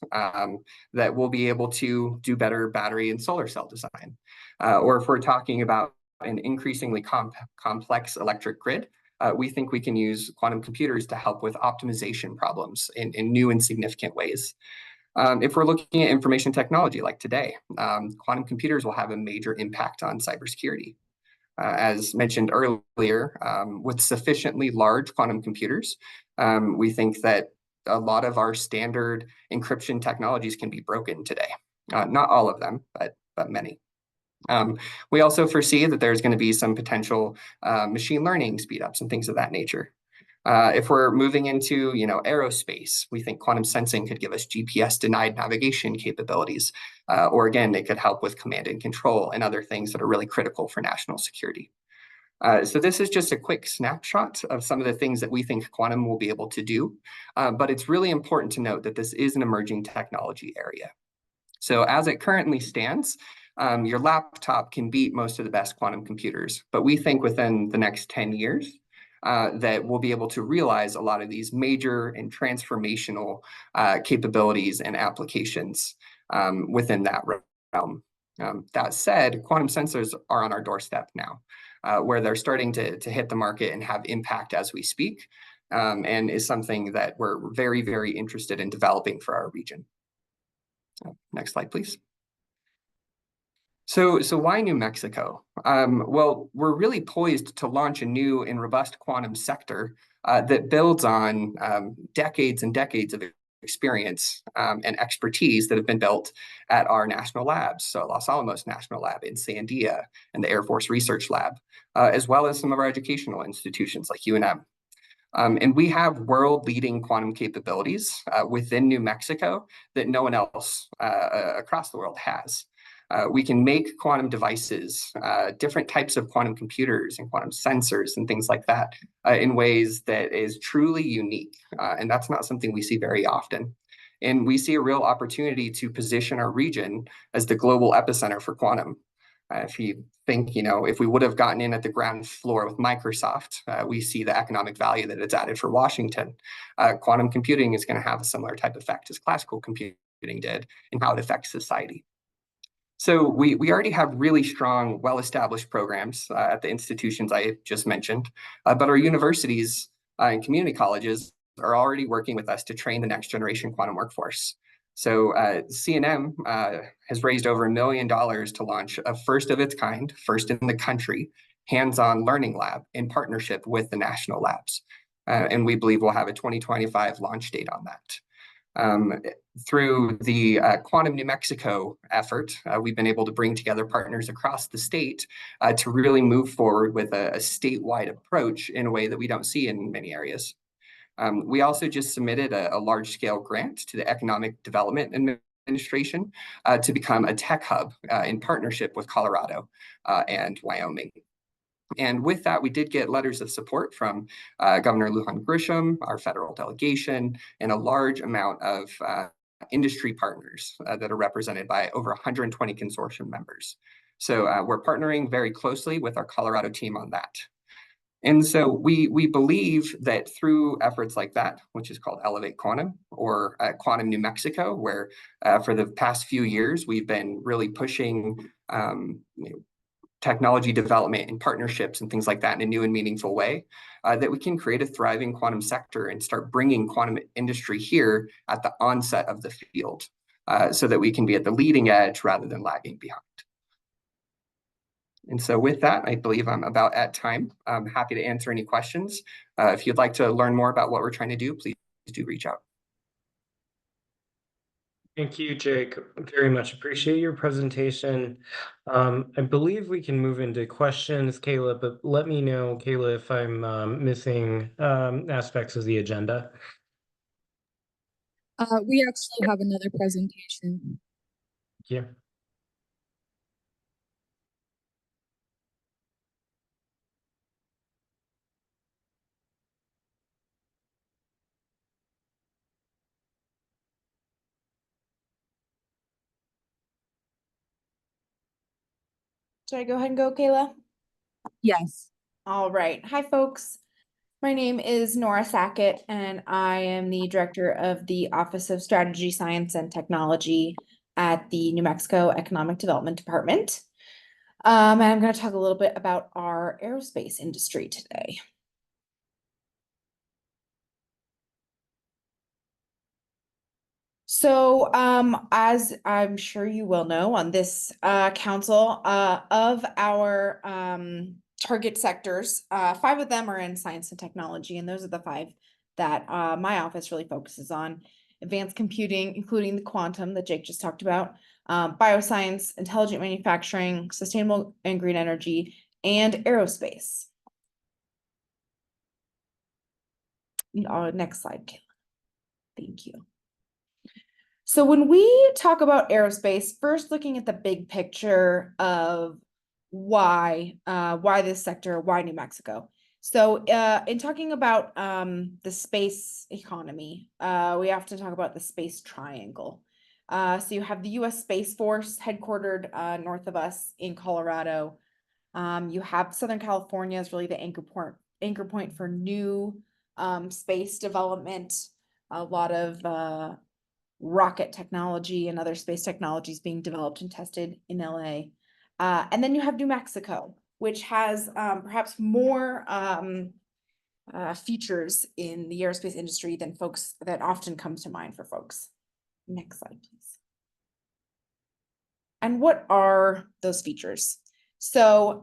that we'll be able to do better battery and solar cell design. Or if we're talking about an increasingly complex electric grid, we think we can use quantum computers to help with optimization problems in new and significant ways. If we're looking at information technology like today, quantum computers will have a major impact on cybersecurity. As mentioned earlier, with sufficiently large quantum computers, we think that a lot of our standard encryption technologies can be broken today. Not all of them, but many. We also foresee that there's going to be some potential machine learning speedups and things of that nature. If we're moving into, aerospace, we think quantum sensing could give us GPS-denied navigation capabilities, or again, it could help with command and control and other things that are really critical for national security. So this is just a quick snapshot of some of the things that we think quantum will be able to do, but it's really important to note that this is an emerging technology area. So as it currently stands, your laptop can beat most of the best quantum computers, but we think within the next 10 years, that we'll be able to realize a lot of these major and transformational capabilities and applications within that realm. That said, quantum sensors are on our doorstep now, where they're starting to hit the market and have impact as we speak, and is something that we're very, very interested in developing for our region. Next slide, please. So why New Mexico? Well, we're really poised to launch a new and robust quantum sector that builds on decades and decades of experience and expertise that have been built at our national labs. So Los Alamos National Lab in Sandia and the Air Force Research Lab, as well as some of our educational institutions like UNM. And we have world-leading quantum capabilities within New Mexico that no one else across the world has. We can make quantum devices, different types of quantum computers and quantum sensors and things like that in ways that is truly unique. And that's not something we see very often. And we see a real opportunity to position our region as the global epicenter for quantum. If you think, if we would have gotten in at the ground floor with Microsoft, we see the economic value that it's added for Washington. Quantum computing is going to have a similar type of effect as classical computing did in how it affects society. So we already have really strong, well-established programs at the institutions I just mentioned, but our universities and community colleges are already working with us to train the next generation quantum workforce. So CNM has raised over $1 million to launch a first of its kind, first in the country, hands-on learning lab in partnership with the national labs. And we believe we'll have a 2025 launch date on that. Through the Quantum New Mexico effort, we've been able to bring together partners across the state to really move forward with a statewide approach in a way that we don't see in many areas. We also just submitted a large-scale grant to the Economic Development Administration to become a tech hub in partnership with Colorado and Wyoming. And with that, we did get letters of support from Governor Lujan Grisham, our federal delegation, and a large amount of industry partners that are represented by over 120 consortium members. So we're partnering very closely with our Colorado team on that. And so we believe that through efforts like that, which is called Elevate Quantum or Quantum New Mexico, where for the past few years, we've been really pushing technology development and partnerships and things like that in a new and meaningful way, that we can create a thriving quantum sector and start bringing quantum industry here at the onset of the field, so that we can be at the leading edge rather than lagging behind. And so with that, I believe I'm about at time. I'm happy to answer any questions. If you'd like to learn more about what we're trying to do, please do reach out. Thank you, Jake. Very much appreciate your presentation. I believe we can move into questions, Kayla, but let me know, Kayla, if I'm missing aspects of the agenda. We actually have another presentation. Yeah. Should I go ahead and go, Kayla? Yes. All right. Hi, folks. My name is Nora Sackett, and I am the director of the Office of Strategy, Science, and Technology at the New Mexico Economic Development Department. And I'm going to talk a little bit about our aerospace industry today. So, as I'm sure you will know, on this council, of our target sectors, 5 of them are in science and technology, and those are the 5 that my office really focuses on: advanced computing, including the quantum that Jake just talked about, bioscience, intelligent manufacturing, sustainable and green energy, and aerospace. Next slide, Kayla. Thank you. So when we talk about aerospace, first looking at the big picture of why this sector, why New Mexico. So in talking about the space economy, we have to talk about the space triangle. So you have the U.S. Space Force headquartered north of us in Colorado. You have Southern California is really the anchor point for new space development. A lot of rocket technology and other space technologies being developed and tested in LA. And then you have New Mexico, which has perhaps more features in the aerospace industry than folks that often comes to mind for folks. Next slide, please. And what are those features? So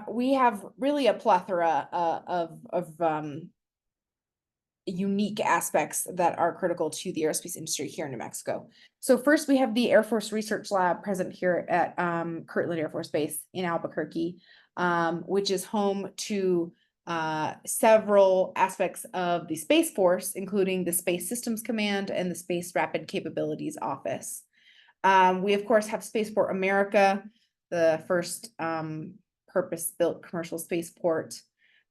we have really a plethora of unique aspects that are critical to the aerospace industry here in New Mexico. So first, we have the Air Force Research Lab present here at Kirtland Air Force Base in Albuquerque, which is home to several aspects of the Space Force, including the Space Systems Command and the Space Rapid Capabilities Office. We, of course, have Spaceport America, the first purpose-built commercial spaceport,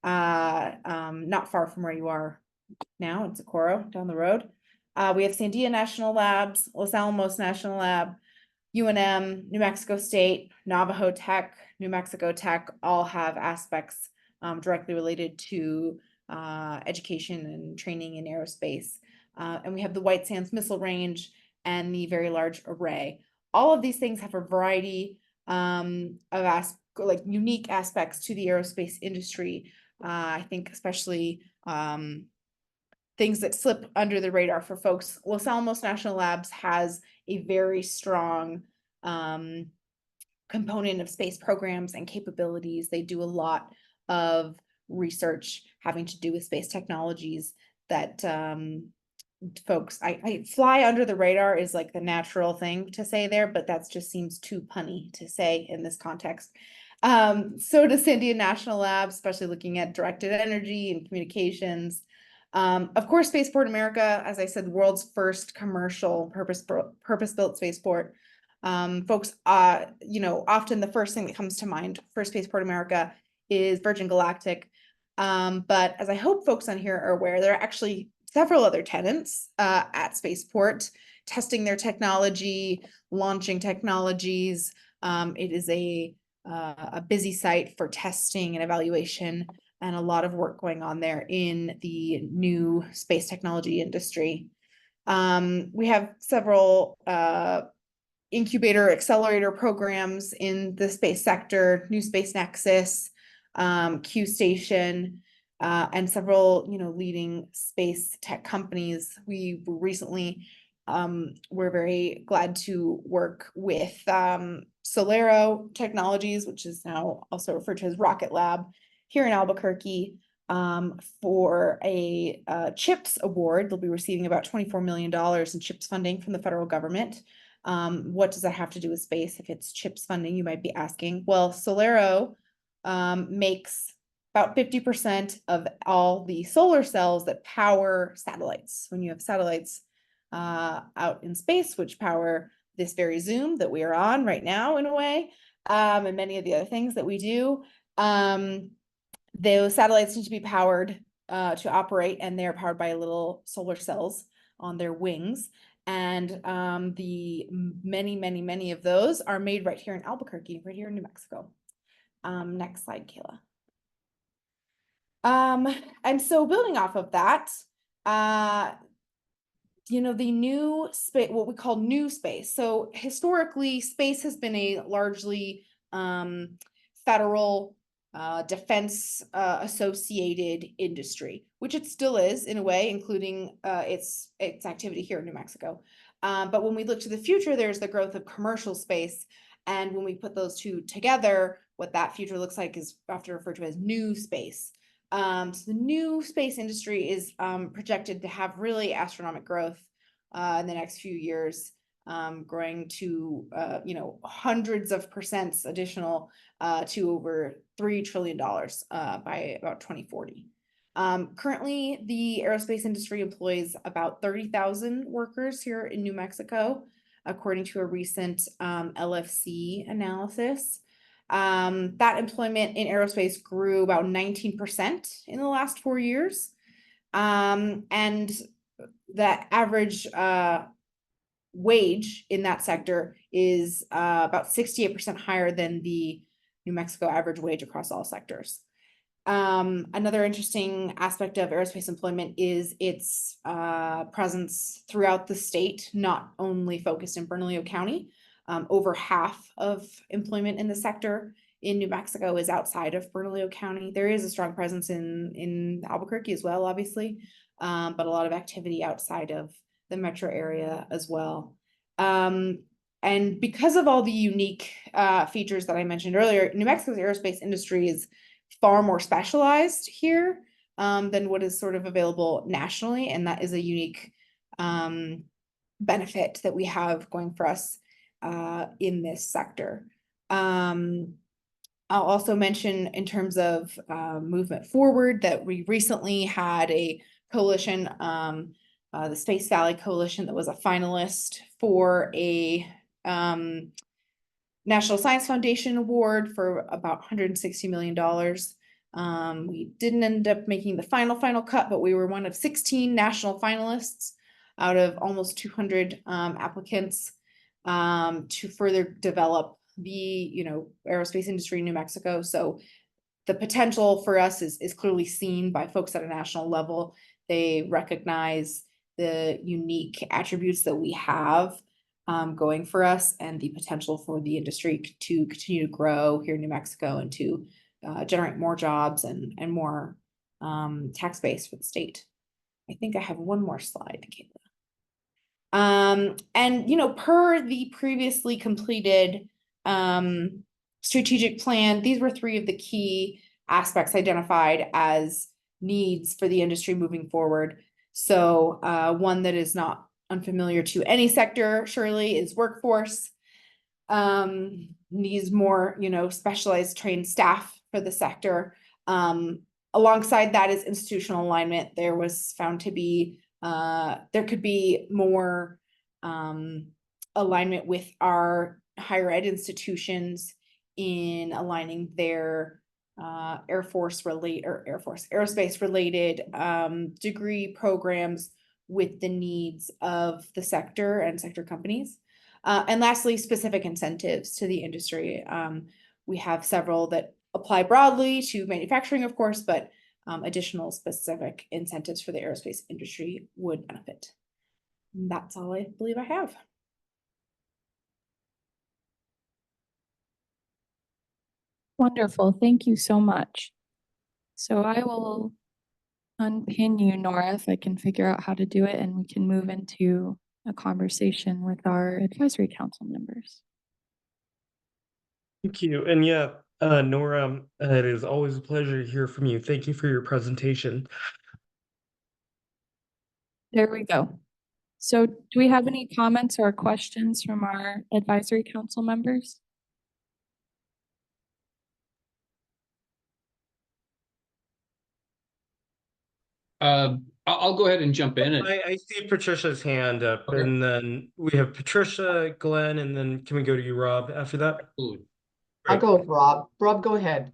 not far from where you are now in Socorro, down the road. We have Sandia National Labs, Los Alamos National Lab, UNM, New Mexico State, Navajo Tech, New Mexico Tech, all have aspects directly related to education and training in aerospace. And we have the White Sands Missile Range and the Very Large Array. All of these things have a variety of unique aspects to the aerospace industry. I think especially things that slip under the radar for folks. Los Alamos National Labs has a very strong component of space programs and capabilities. They do a lot of research having to do with space technologies that folks, I fly under the radar is like the natural thing to say there, but that just seems too punny to say in this context. So does Sandia National Lab, especially looking at directed energy and communications. Of course, Spaceport America, as I said, the world's first commercial purpose-built spaceport. Folks, you know, often the first thing that comes to mind for Spaceport America is Virgin Galactic. But as I hope folks on here are aware, there are actually several other tenants at Spaceport testing their technology, launching technologies. It is a busy site for testing and evaluation, and a lot of work going on there in the new space technology industry. We have several incubator accelerator programs in the space sector, New Space Nexus, Q Station, and several, you know, leading space tech companies. We recently we're very glad to work with Solero Technologies, which is now also referred to as Rocket Lab, here in Albuquerque, for a CHIPS award. They'll be receiving about $24 million in CHIPS funding from the federal government. What does that have to do with space? If it's CHIPS funding, you might be asking. Well, Solero makes about 50% of all the solar cells that power satellites. When you have satellites out in space, which power this very Zoom that we are on right now, in a way, and many of the other things that we do, those satellites need to be powered to operate, and they're powered by little solar cells on their wings. And the many of those are made right here in Albuquerque, right here in New Mexico. Next slide, Kayla. And so building off of that, you know, the new space, what we call new space. So historically, space has been a largely federal defense associated industry, which it still is in a way, including its activity here in New Mexico. But when we look to the future, there's the growth of commercial space. And when we put those two together, what that future looks like is often referred to as new space. So the new space industry is projected to have really astronomic growth in the next few years, growing to you know, hundreds of percents additional to over $3 trillion by about 2040. Currently, the aerospace industry employs about 30,000 workers here in New Mexico, according to a recent LFC analysis. That employment in aerospace grew about 19% in the last 4 years. And the average wage in that sector is about 68% higher than the New Mexico average wage across all sectors. Another interesting aspect of aerospace employment is its presence throughout the state, not only focused in Bernalillo County. Over half of employment in the sector in New Mexico is outside of Bernalillo County. There is a strong presence in Albuquerque as well, obviously, but a lot of activity outside of the metro area as well. And because of all the unique features that I mentioned earlier, New Mexico's aerospace industry is far more specialized here than what is sort of available nationally, and that is a unique benefit that we have going for us in this sector. I'll also mention in terms of movement forward that we recently had a coalition, the Space Valley Coalition, that was a finalist for a National Science Foundation award for about $160 million. We didn't end up making the final cut, but we were one of 16 national finalists out of almost 200 applicants to further develop the aerospace industry in New Mexico. So the potential for us is clearly seen by folks at a national level. They recognize the unique attributes that we have going for us, and the potential for the industry to continue to grow here in New Mexico and to generate more jobs and more tax base for the state. I think I have one more slide, Caitlin. And per the previously completed strategic plan, these were 3 of the key aspects identified as needs for the industry moving forward. So one that is not unfamiliar to any sector, surely, is workforce. Needs more, specialized trained staff for the sector. Alongside that is institutional alignment. There was found to be, there could be more alignment with our higher ed institutions in aligning their aerospace related degree programs with the needs of the sector and sector companies. And lastly, specific incentives to the industry. We have several that apply broadly to manufacturing, of course, but additional specific incentives for the aerospace industry would benefit. And that's all I believe I have. Wonderful. Thank you so much. So I will unpin you, Nora, if I can figure out how to do it, and we can move into a conversation with our advisory council members. Thank you. And yeah, Nora, it is always a pleasure to hear from you. Thank you for your presentation. There we go. So do we have any comments or questions from our advisory council members? I'll go ahead and jump in. I see Patricia's hand up, Okay. and then we have Patricia, Glenn, and then can we go to you, Rob, after that? Absolutely. I'll Great. go with Rob. Rob, go ahead.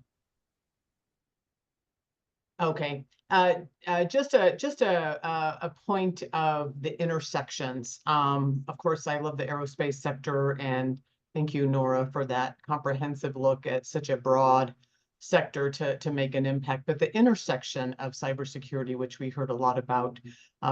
Okay, just a point of the intersections. Of course, I love the aerospace sector, and thank you, Nora, for that comprehensive look at such a broad sector to make an impact. But the intersection of cybersecurity, which we heard a lot about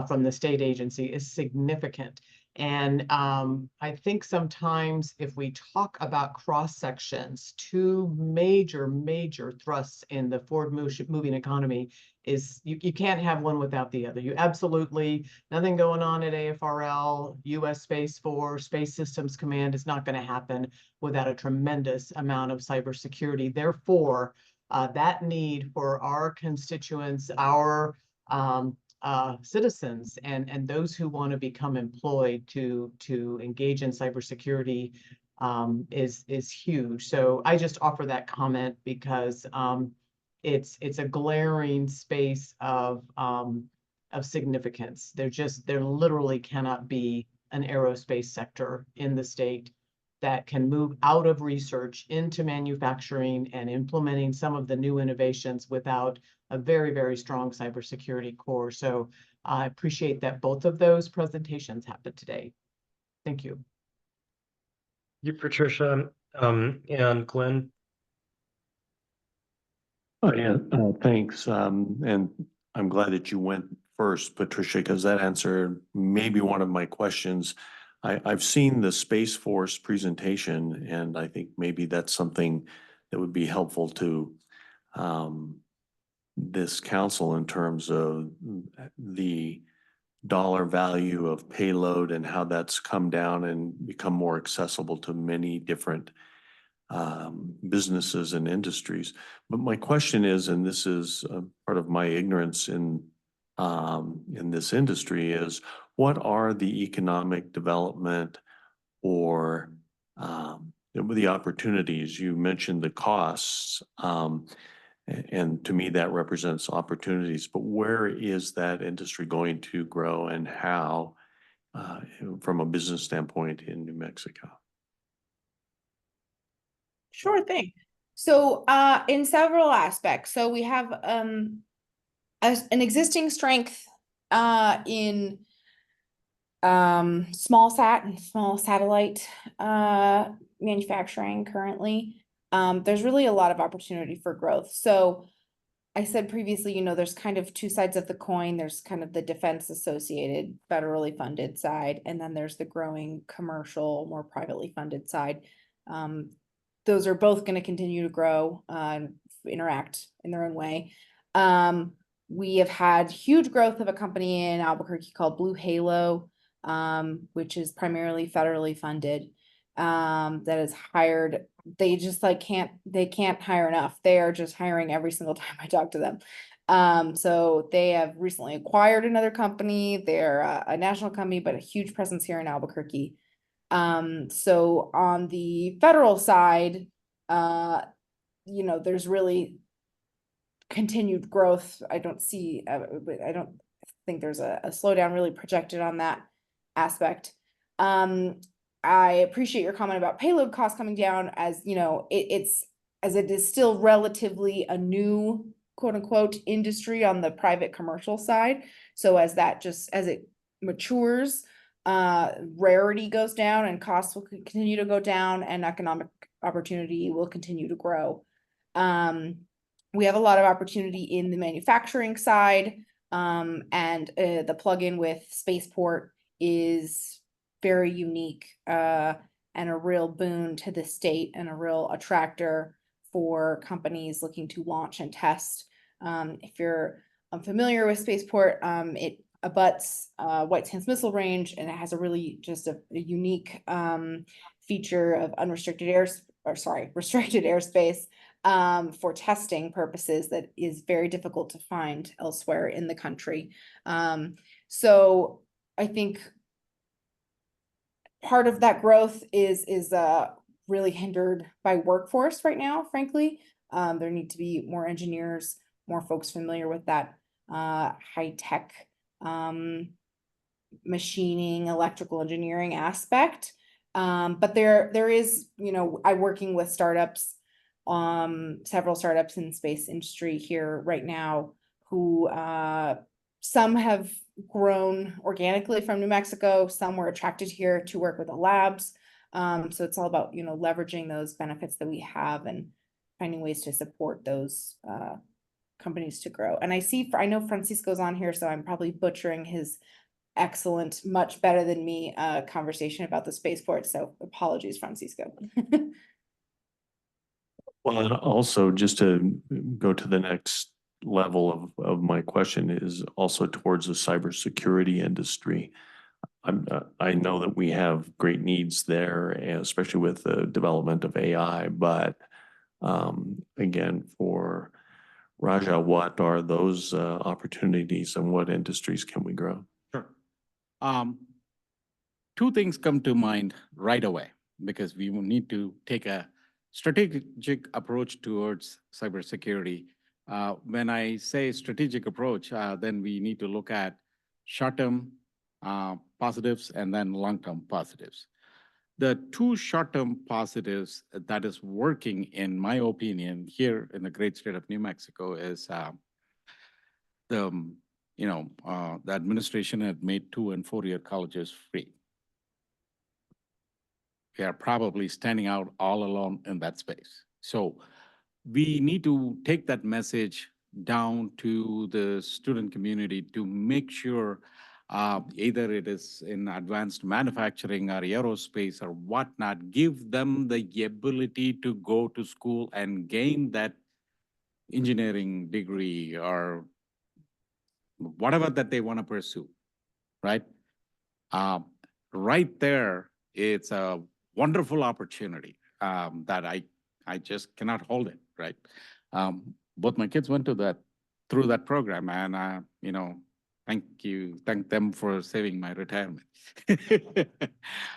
from the state agency, is significant. And I think sometimes if we talk about cross sections, two major thrusts in the forward moving economy is you can't have one without the other. You absolutely, nothing going on at AFRL, US Space Force, Space Systems Command is not going to happen without a tremendous amount of cybersecurity. Therefore, that need for our constituents, our citizens, and those who want to become employed to engage in cybersecurity is huge. So I just offer that comment because it's a glaring space of significance. There literally cannot be an aerospace sector in the state that can move out of research into manufacturing and implementing some of the new innovations without a very strong cybersecurity core. So I appreciate that both of those presentations happened today. Thank you. You, Patricia, and Glenn. Oh, yeah, thanks. And I'm glad that you went first, Patricia, because that answered maybe one of my questions. I've seen the Space Force presentation, and I think maybe that's something that would be helpful to this council in terms of the dollar value of payload and how that's come down and become more accessible to many different businesses and industries. But my question is, and this is part of my ignorance in this industry, is what are the economic development or the opportunities? You mentioned the costs, and to me that represents opportunities, but where is that industry going to grow and how from a business standpoint in New Mexico? Sure thing. So in several aspects. So we have an existing strength in small sat and small satellite manufacturing currently. There's really a lot of opportunity for growth. So I said previously, there's kind of two sides of the coin. There's kind of the defense associated, federally funded side, and then there's the growing commercial, more privately funded side. Those are both going to continue to grow and interact in their own way. We have had huge growth of a company in Albuquerque called Blue Halo, which is primarily federally funded, that has hired. They just can't hire enough. They are just hiring every single time I talk to them. So they have recently acquired another company. They're a national company, but a huge presence here in Albuquerque. So on the federal side, there's really continued growth. I don't think there's a slowdown really projected on that aspect. I appreciate your comment about payload costs coming down, as it is still relatively a new quote unquote industry on the private commercial side. So as it matures, rarity goes down and costs will continue to go down and economic opportunity will continue to grow. We have a lot of opportunity in the manufacturing side, and the plug-in with Spaceport is very unique and a real boon to the state and a real attractor for companies looking to launch and test. If you're unfamiliar with Spaceport, it abuts White Sands Missile Range, and it has a really just a unique feature of restricted airspace for testing purposes that is very difficult to find elsewhere in the country. So I think part of that growth is really hindered by workforce right now, frankly. There need to be more engineers, more folks familiar with that high tech machining, electrical engineering aspect. But there is, I'm working with startups, several startups in the space industry here right now who some have grown organically from New Mexico, some were attracted here to work with the labs. So it's all about, leveraging those benefits that we have and finding ways to support those companies to grow. And I know Francisco's on here, so I'm probably butchering his excellent, much better than me conversation about the spaceport. So apologies, Francisco. Well, and also just to go to the next level of my question is also towards the cybersecurity industry. I know that we have great needs there, especially with the development of AI, but again, for Raja, what are those opportunities and what industries can we grow? Sure. Two things come to mind right away because we will need to take a strategic approach towards cybersecurity. When I say strategic approach, then we need to look at short-term positives and then long-term positives. The two short-term positives that is working, in my opinion, here in the great state of New Mexico is the administration had made 2- and 4-year colleges free. We are probably standing out all alone in that space. So we need to take that message down to the student community to make sure either it is in advanced manufacturing or aerospace or whatnot, give them the ability to go to school and gain that engineering degree or whatever that they want to pursue, right? Right there, it's a wonderful opportunity that I just cannot hold it, right? Both my kids went through that program, and thank them for saving my retirement.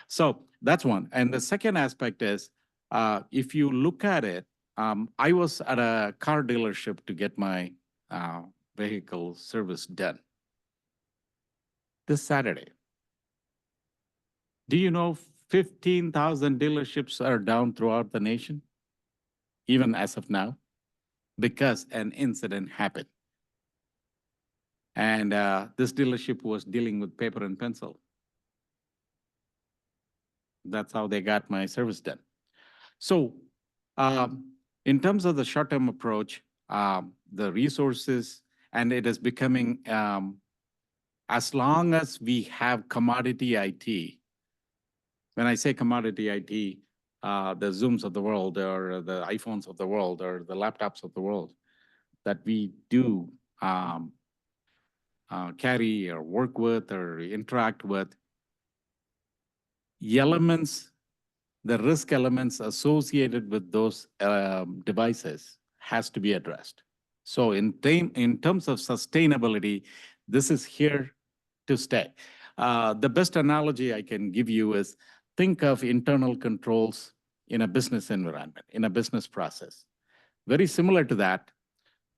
So that's one. And the second aspect is, if you look at it, I was at a car dealership to get my vehicle service done this Saturday. Do you know 15,000 dealerships are down throughout the nation, even as of now, because an incident happened? And this dealership was dealing with paper and pencil. That's how they got my service done. So in terms of the short-term approach, the resources, and it is becoming, as long as we have commodity IT, when I say commodity IT, the Zooms of the world or the iPhones of the world or the laptops of the world that we do carry or work with or interact with, the risk elements associated with those devices has to be addressed. So in terms of sustainability, this is here to stay. The best analogy I can give you is think of internal controls in a business environment, in a business process. Very similar to that,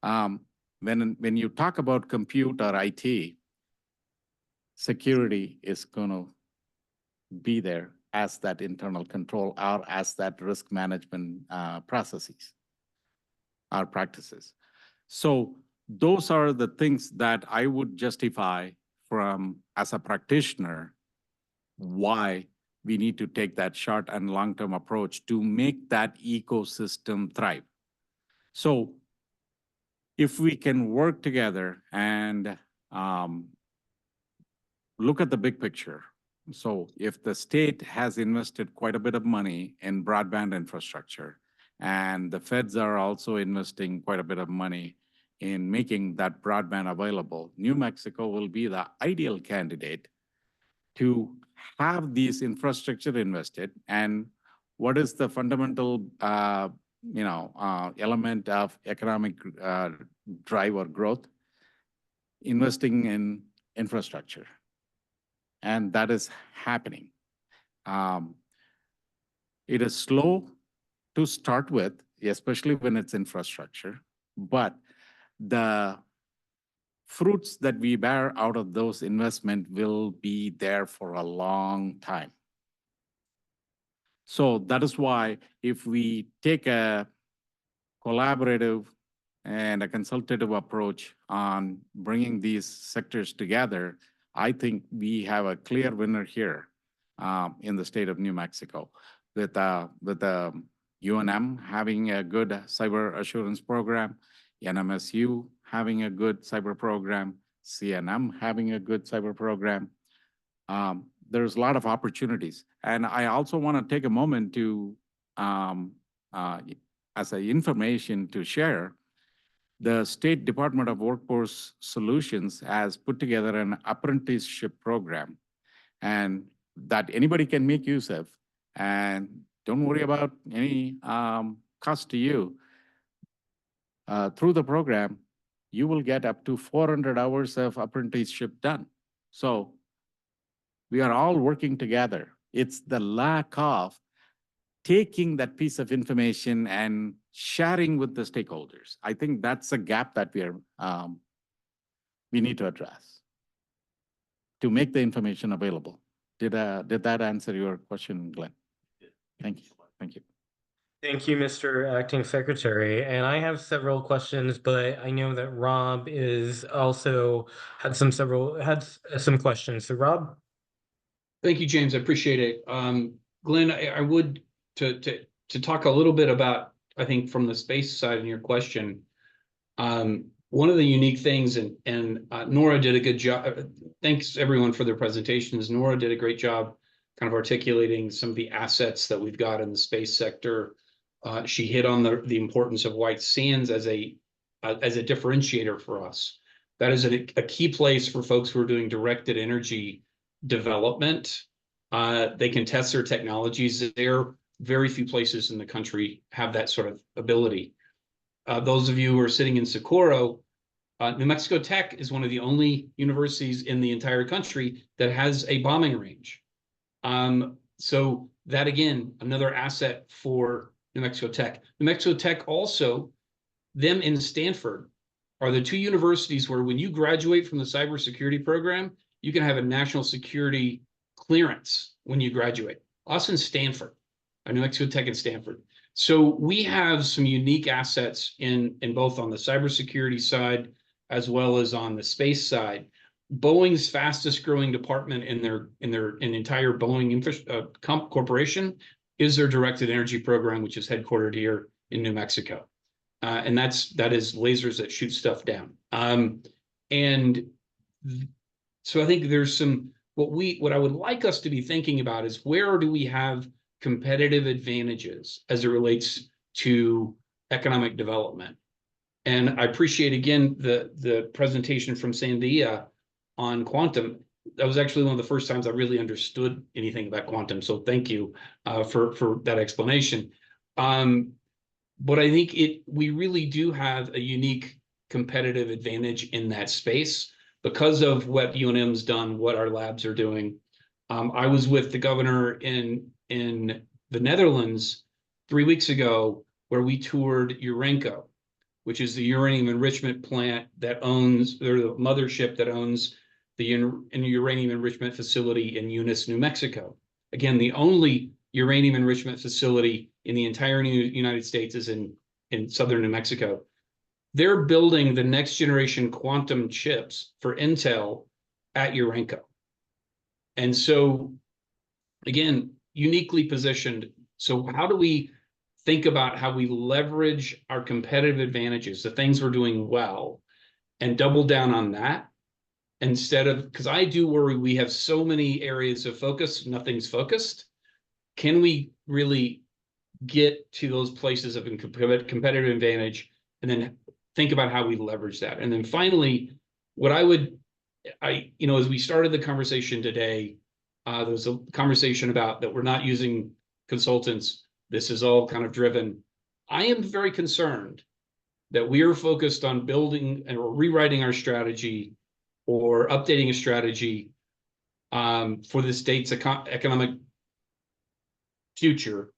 when you talk about compute or IT, security is going to be there as that internal control or as that risk management processes or practices. So those are the things that I would justify from, as a practitioner, why we need to take that short and long-term approach to make that ecosystem thrive. So if we can work together and look at the big picture. So if the state has invested quite a bit of money in broadband infrastructure, and the feds are also investing quite a bit of money in making that broadband available, New Mexico will be the ideal candidate to have these infrastructure invested. And what is the fundamental element of economic drive or growth? Investing in infrastructure. And that is happening. It is slow to start with, especially when it's infrastructure, but the fruits that we bear out of those investments will be there for a long time. So that is why if we take a collaborative and a consultative approach on bringing these sectors together, I think we have a clear winner here in the state of New Mexico with UNM having a good cyber assurance program, NMSU having a good cyber program, CNM having a good cyber program. There's a lot of opportunities. And I also want to take a moment to, as an information to share, the State Department of Workforce Solutions has put together an apprenticeship program, and that anybody can make use of. And don't worry about any cost to you. Through the program, you will get up to 400 hours of apprenticeship done. So we are all working together. It's the lack of taking that piece of information and sharing with the stakeholders. I think that's a gap that we need to address to make the information available. Did that answer your question, Glenn? Thank you. Thank you. Thank you, Mr. Acting Secretary. And I have several questions, but I know that Rob is also had some questions. So Rob? Thank you, James. I appreciate it. Glenn, I would to talk a little bit about, I think, from the space side in your question. One of the unique things, and Nora did a good job. Thanks everyone for their presentations. Nora did a great job kind of articulating some of the assets that we've got in the space sector. She hit on the importance of white sands as a differentiator for us. That is a key place for folks who are doing directed energy development. They can test their technologies there. Very few places in the country have that sort of ability. Those of you who are sitting in Socorro, New Mexico Tech is one of the only universities in the entire country that has a bombing range. So that, again, another asset for New Mexico Tech. New Mexico Tech also, them in Stanford, are the two universities where when you graduate from the cybersecurity program, you can have a national security clearance when you graduate. Us and Stanford, New Mexico Tech and Stanford. So we have some unique assets in both on the cybersecurity side as well as on the space side. Boeing's fastest growing department in their entire Boeing corporation is their directed energy program, which is headquartered here in New Mexico. And that is lasers that shoot stuff down. So I think there's some, what I would like us to be thinking about is where do we have competitive advantages as it relates to economic development. And I appreciate, again, the presentation from Sandia on quantum. That was actually one of the first times I really understood anything about quantum. So thank you for that explanation. But I think we really do have a unique competitive advantage in that space because of what UNM's done, what our labs are doing. I was with the governor in the Netherlands 3 weeks ago, where we toured Urenco, which is the uranium enrichment plant that owns, or the mothership that owns the uranium enrichment facility in Eunice, New Mexico. Again, the only uranium enrichment facility in the entire United States is in southern New Mexico. They're building the next generation quantum chips for Intel at Urenco. And so, again, uniquely positioned. So how do we think about how we leverage our competitive advantages, the things we're doing well, and double down on that instead of, because I do worry we have so many areas of focus, nothing's focused. Can we really get to those places of competitive advantage and then think about how we leverage that? And then finally, what as we started the conversation today, there was a conversation about that we're not using consultants. This is all kind of driven. I am very concerned that we are focused on building or rewriting our strategy or updating a strategy for the state's economic future.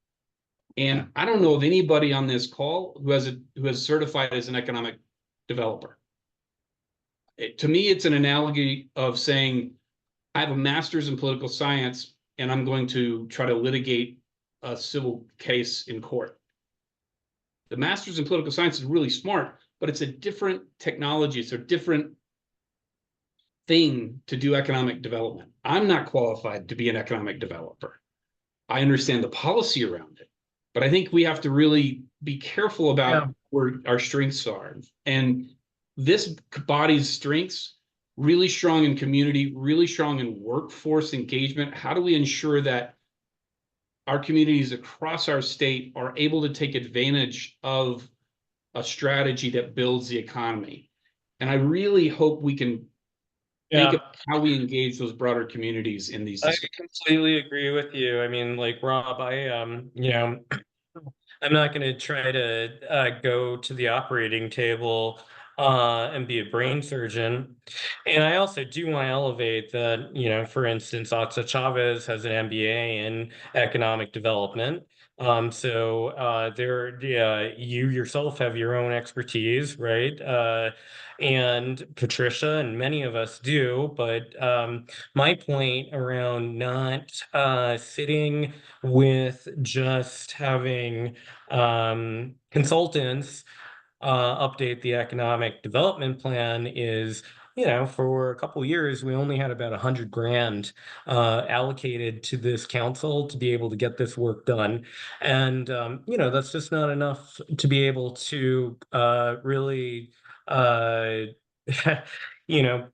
And I don't know of anybody on this call who has certified as an economic developer. To me, it's an analogy of saying, I have a master's in political science and I'm going to try to litigate a civil case in court. The master's in political science is really smart, but it's a different technology. It's a different thing to do economic development. I'm not qualified to be an economic developer. I understand the policy around it, but I think we have to really be careful about where our strengths are. And this body's strengths, really strong in community, really strong in workforce engagement. How do we ensure that our communities across our state are able to take advantage of a strategy that builds the economy? And I really hope we can think of how we engage those broader communities in these discussions. I completely agree with you. I mean, like Rob, I'm not going to try to go to the operating table and be a brain surgeon. And I also do want to elevate that, for instance, Atza Chavez has an MBA in economic development. You yourself have your own expertise, right? And Patricia and many of us do. But my point around not sitting with just having consultants update the economic development plan is, for a couple of years, we only had about $100,000 allocated to this council to be able to get this work done. And, that's just not enough to be able to really,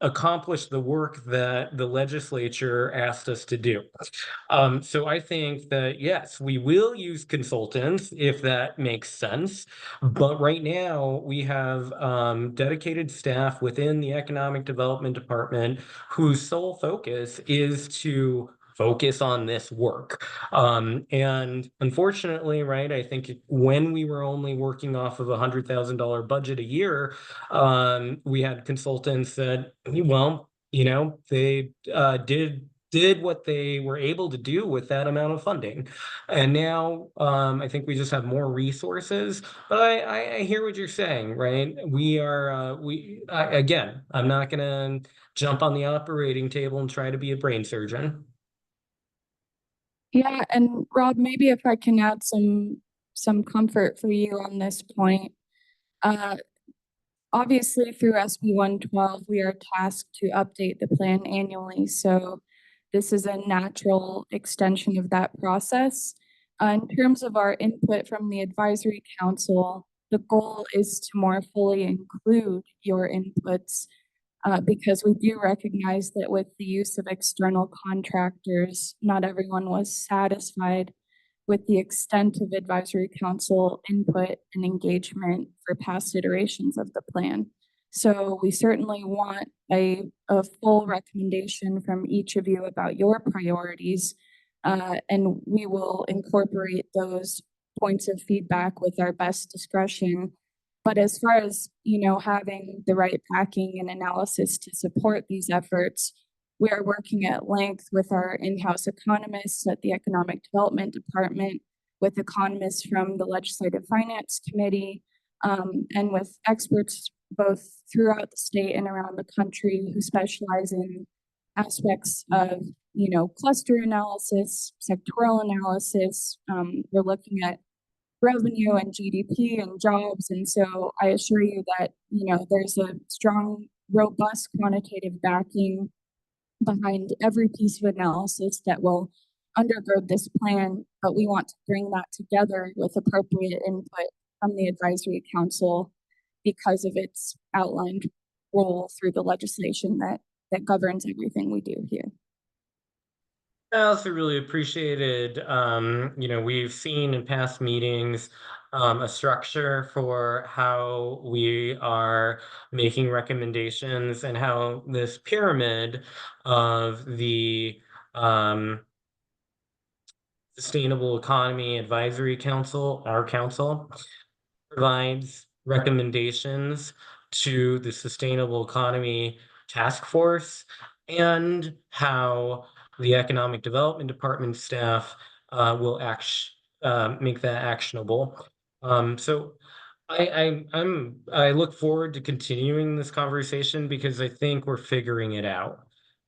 accomplish the work that the legislature asked us to do. So I think that, yes, we will use consultants if that makes sense. But right now we have dedicated staff within the Economic Development Department whose sole focus is to focus on this work. And unfortunately, right, I think when we were only working off of $100,000 budget a year, we had consultants that, they did what they were able to do with that amount of funding. And now I think we just have more resources. But I hear what you're saying, right? Again, I'm not going to jump on the operating table and try to be a brain surgeon. Yeah, and Rob, maybe if I can add some comfort for you on this point. Obviously, through SB 112, we are tasked to update the plan annually. So this is a natural extension of that process. In terms of our input from the advisory council, the goal is to more fully include your inputs because we do recognize that with the use of external contractors, not everyone was satisfied with the extent of advisory council input and engagement for past iterations of the plan. So we certainly want a full recommendation from each of you about your priorities, and we will incorporate those points of feedback with our best discretion But as far as, having the right backing and analysis to support these efforts, we are working at length with our in-house economists at the Economic Development Department, with economists from the Legislative Finance Committee, and with experts both throughout the state and around the country who specialize in aspects of, cluster analysis, sectoral analysis. We're looking at revenue and GDP and jobs. And so I assure you that, there's a strong, robust quantitative backing behind every piece of analysis that will undergird this plan, but we want to bring that together with appropriate input from the advisory council because of its outlined role through the legislation that governs everything we do here. I also really appreciated, we've seen in past meetings a structure for how we are making recommendations and how this pyramid of the Sustainable Economy Advisory Council, our council, provides recommendations to the Sustainable Economy Task Force, and how the Economic Development Department staff will make that actionable. So I look forward to continuing this conversation because I think we're figuring it out.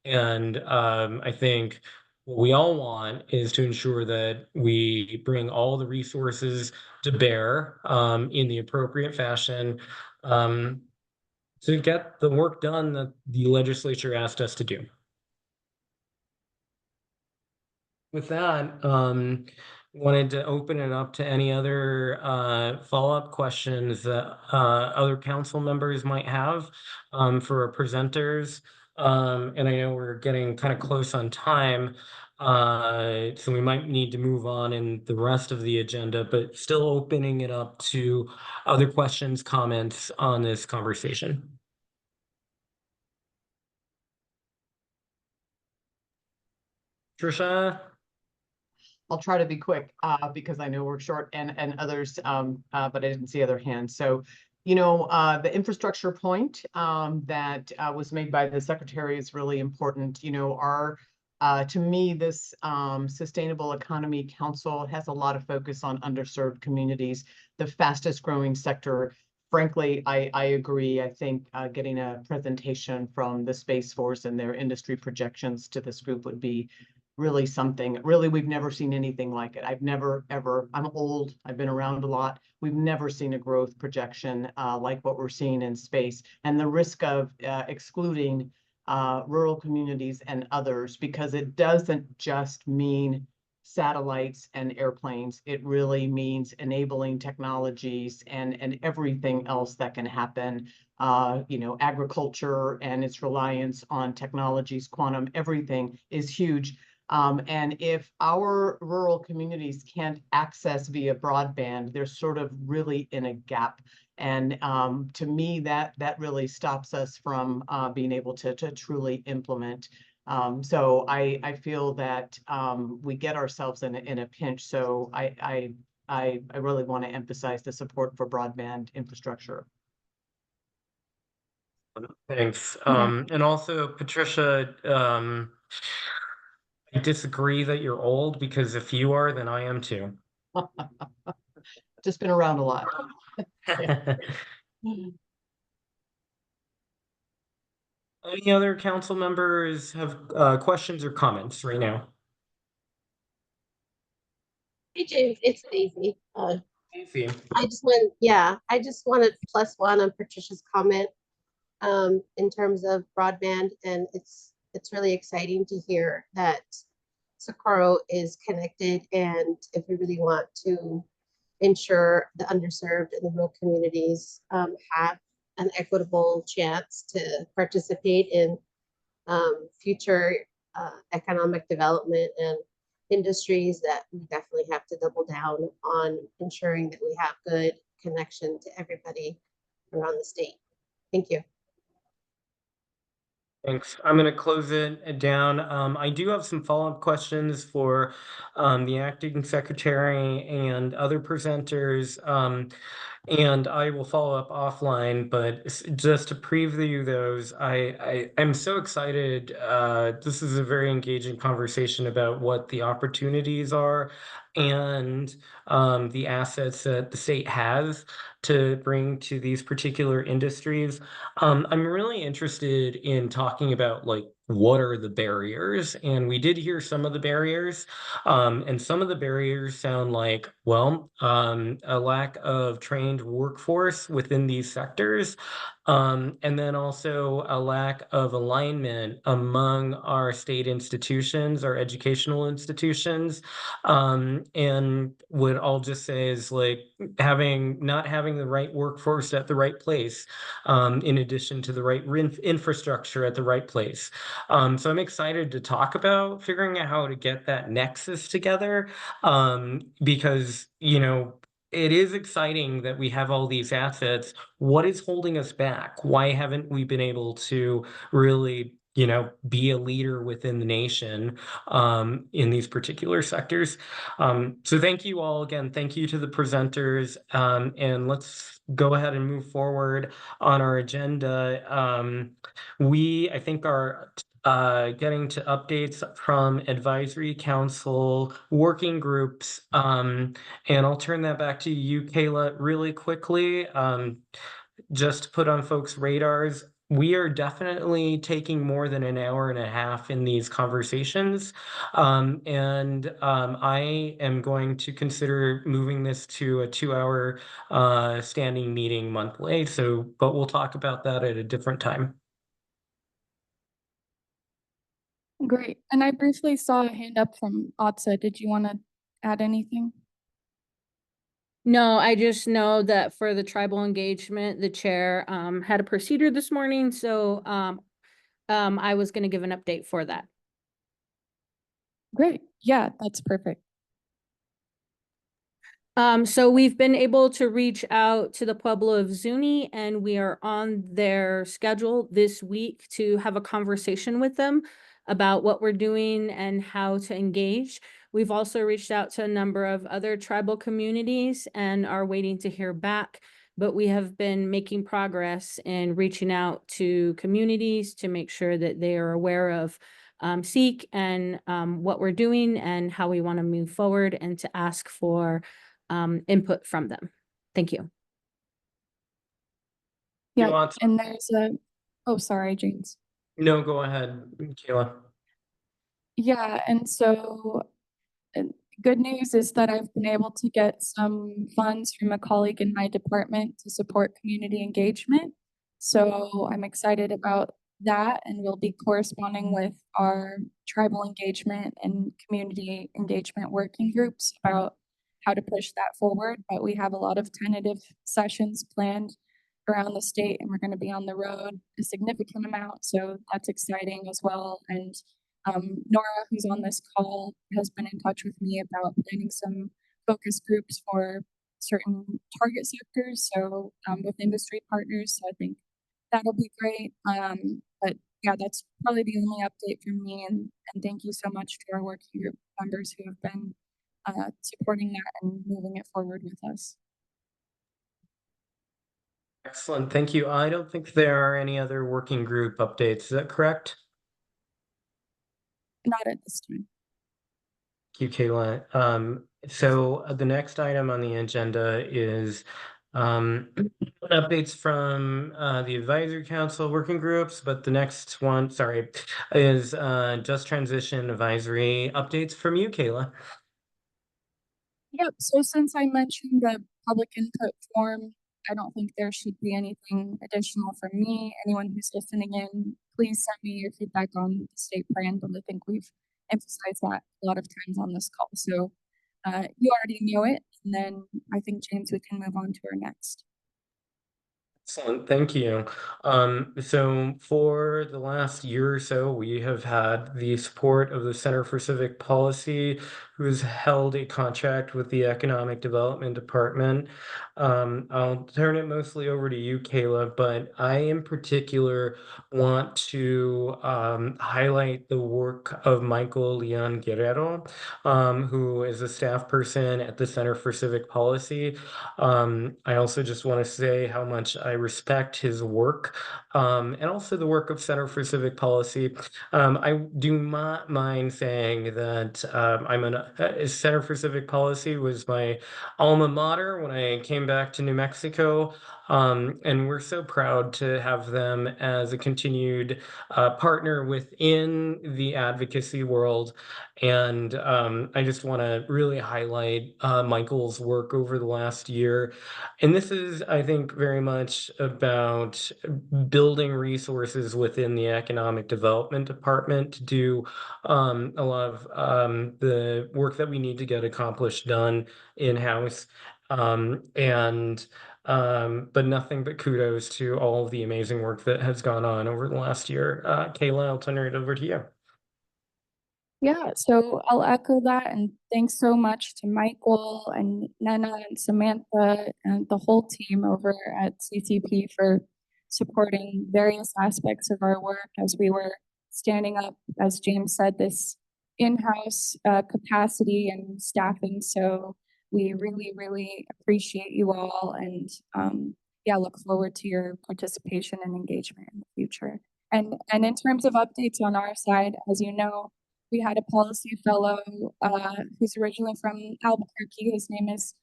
And I think what we all want is to ensure that we bring all the resources to bear in the appropriate fashion to get the work done that the legislature asked us to do. With that, wanted to open it up to any other follow-up questions that other council members might have for our presenters. And I know we're getting kind of close on time, so we might need to move on in the rest of the agenda, but still opening it up to other questions, comments on this conversation. Trisha? I'll try to be quick because I know we're short and others, but I didn't see other hands. So, the infrastructure point that was made by the secretary is really important. To me, this Sustainable Economy Council has a lot of focus on underserved communities, the fastest growing sector. Frankly, I agree. I think getting a presentation from the Space Force and their industry projections to this group would be really something. Really, we've never seen anything like it. I've never, ever, I'm old, I've been around a lot. We've never seen a growth projection like what we're seeing in space, and the risk of excluding rural communities and others, because it doesn't just mean satellites and airplanes. It really means enabling technologies and everything else that can happen. Agriculture and its reliance on technologies, quantum, everything is huge. And if our rural communities can't access via broadband, they're sort of really in a gap. And to me, that really stops us from being able to truly implement. So I feel that we get ourselves in a pinch. So I really want to emphasize the support for broadband infrastructure. Thanks. And also, Patricia, I disagree that you're old, because if you are, then I am too. Just been around a lot. Any other council members have questions or comments right now? Hey, James, it's Daisy. Easy. I just wanted +1 on Patricia's comment in terms of broadband, and it's really exciting to hear that Socorro is connected, and if we really want to ensure the underserved and the rural communities have an equitable chance to participate in future economic development and industries, that we definitely have to double down on ensuring that we have good connection to everybody around the state. Thank you. Thanks. I'm going to close it down. I do have some follow-up questions for the acting secretary and other presenters. and I will follow up offline, but just to preview those, I'm so excited. This is a very engaging conversation about what the opportunities are and the assets that the state has to bring to these particular industries. I'm really interested in talking about like what are the barriers, and we did hear some of the barriers. And some of the barriers sound like, well, a lack of trained workforce within these sectors, and then also a lack of alignment among our state institutions, our educational institutions. And what I'll just say is like not having the right workforce at the right place, in addition to the right infrastructure at the right place. So I'm excited to talk about figuring out how to get that nexus together, because, it is exciting that we have all these assets. What is holding us back? Why haven't we been able to really, be a leader within the nation, in these particular sectors? So thank you all again. Thank you to the presenters, and let's go ahead and move forward on our agenda. I think, are getting to updates from advisory council working groups. And I'll turn that back to you, Kayla, really quickly. Just to put on folks' radars, we are definitely taking more than an hour and a half in these conversations. And I am going to consider moving this to a 2-hour standing meeting monthly. But we'll talk about that at a different time. Great. And I briefly saw a hand up from Atsa. Did you want to add anything? No, I just know that for the tribal engagement, the chair had a procedure this morning, so I was going to give an update for that. Great. Yeah, that's perfect. So we've been able to reach out to the Pueblo of Zuni, and we are on their schedule this week to have a conversation with them about what we're doing and how to engage. We've also reached out to a number of other tribal communities and are waiting to hear back, but we have been making progress in reaching out to communities to make sure that they are aware of SEAC and what we're doing and how we want to move forward, and to ask for input from them. Thank you. Yeah, and there's oh, sorry, James. No, go ahead, Kayla. Yeah, and so good news is that I've been able to get some funds from a colleague in my department to support community engagement. So I'm excited about that, and we'll be corresponding with our tribal engagement and community engagement working groups about how to push that forward. But we have a lot of tentative sessions planned around the state, and we're going to be on the road a significant amount. So that's exciting as well. And Nora, who's on this call, has been in touch with me about planning some focus groups for certain target sectors. So with industry partners, so I think that'll be great. But yeah, that's probably the only update from me. And thank you so much to our working group members who have been supporting that and moving it forward with us. Excellent, thank you. I don't think there are any other working group updates. Is that correct? Not at this time. Thank you, Kayla. So the next item on the agenda is updates from the advisory council working groups, but the next one, sorry, is just transition advisory updates from you, Kayla. Yep, so since I mentioned the public input form, I don't think there should be anything additional from me. Anyone who's listening in, please send me your feedback on the state plan, but I think we've emphasized that a lot of times on this call. So you already know it, and then I think, James, we can move on to our next. Excellent, thank you. So for the last year or so, we have had the support of the Center for Civic Policy who's held a contract with the Economic Development Department. I'll turn it mostly over to you, Kayla, but I in particular want to highlight the work of Michael Leon Guerrero, who is a staff person at the Center for Civic Policy. I also just want to say how much I respect his work, and also the work of Center for Civic Policy. I do not mind saying that Center for Civic Policy was my alma mater when I came back to New Mexico. And we're so proud to have them as a continued partner within the advocacy world. And I just want to really highlight Michael's work over the last year. And this is, I think, very much about building resources within the Economic Development Department to do a lot of the work that we need to get accomplished done in-house. But nothing but kudos to all of the amazing work that has gone on over the last year. Kayla, I'll turn it over to you. Yeah, so I'll echo that, and thanks so much to Michael and Nena and Samantha and the whole team over at CCP for supporting various aspects of our work as we were standing up, as James said, this in-house capacity and staffing. So we really, really appreciate you all, and yeah, look forward to your participation and engagement in the future. And in terms of updates on our side, as you know, we had a policy fellow who's originally from Albuquerque. His name is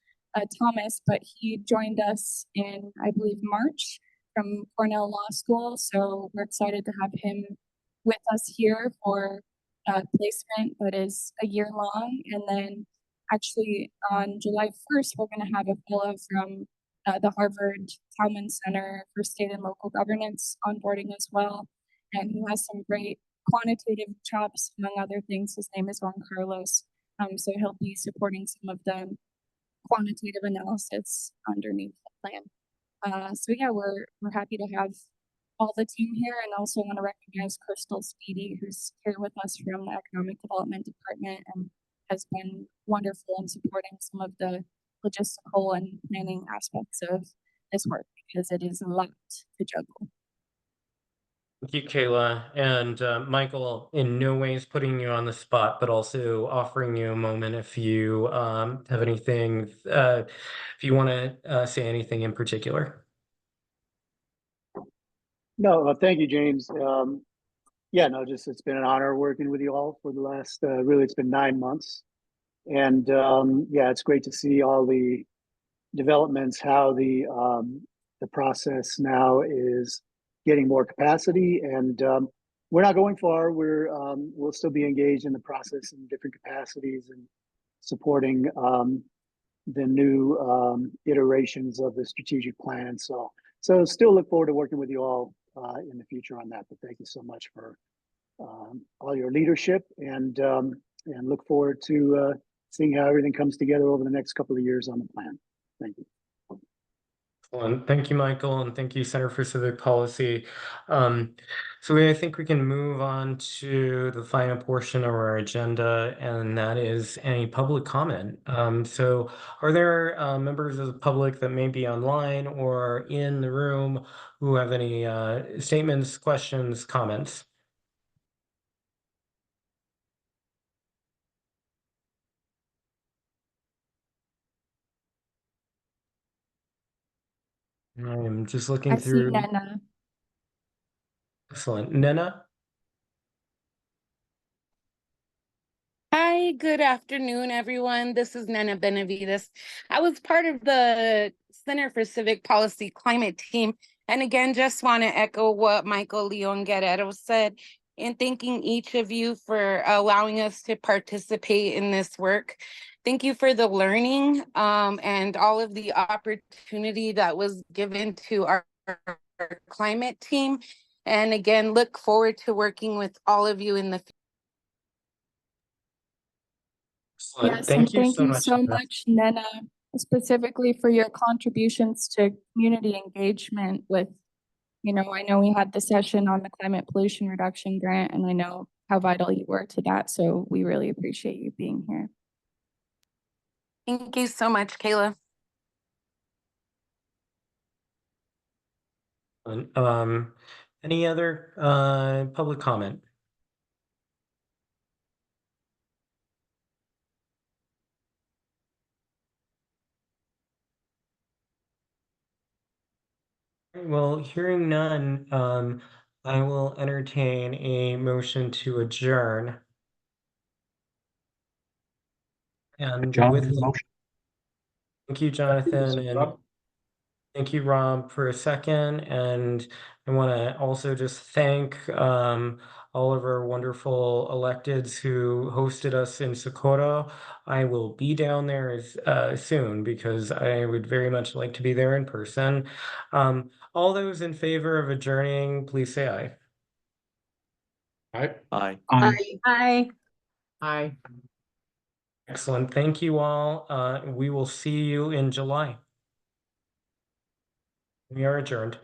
Thomas, but he joined us in, I believe, March from Cornell Law School. So we're excited to have him with us here for placement that is a year long. And then actually on July 1st, we're going to have a fellow from the Harvard Tauman Center for State and Local Governance onboarding as well. And he has some great quantitative chops, among other things. His name is Juan Carlos. So he'll be supporting some of the quantitative analysis underneath the plan. So yeah, we're happy to have all the team here, and also want to recognize Crystal Speedy, who's here with us from the Economic Development Department and has been wonderful in supporting some of the logistical and planning aspects of this work, because it is a lot to juggle. Thank you, Kayla. And Michael, in no ways putting you on the spot, but also offering you a moment if you have anything, if you want to say anything in particular. No, thank you, James. Yeah, no, just it's been an honor working with you all for the last, really, it's been 9 months. And yeah, it's great to see all the developments, how the process now is getting more capacity, and we're not going far. We'll still be engaged in the process in different capacities and supporting the new iterations of the strategic plan. So still look forward to working with you all in the future on that. But thank you so much for all your leadership, and look forward to seeing how everything comes together over the next couple of years on the plan. Thank you. Excellent. Thank you, Michael, and thank you, Center for Civic Policy. So I think we can move on to the final portion of our agenda, and that is any public comment. So are there members of the public that may be online or in the room who have any statements, questions, comments? I'm just looking I see through. Nena. Excellent. Nena? Hi, good afternoon, everyone. This is Nena Benavides. I was part of the Center for Civic Policy Climate Team. And again, just want to echo what Michael Leon Guerrero said in thanking each of you for allowing us to participate in this work. Thank you for the learning and all of the opportunity that was given to our climate team. And again, look forward to working with all of you in the future. Yes, Thank you thank so you much. so much, Nena, specifically for your contributions to community engagement with, I know we had the session on the climate pollution reduction grant, and I know how vital you were to that. So we really appreciate you being here. Thank you so much, Kayla. Any other public comment? Well, hearing none, I will entertain a motion to adjourn. And with, thank you, Jonathan, and thank you, Rob, for a second. And I want to also just thank all of our wonderful electeds who hosted us in Socorro. I will be down there soon because I would very much like to be there in person. All those in favor of adjourning, please say aye. Aye. Aye. Hi. Aye. Excellent. Thank you all. We will see you in July. We are adjourned.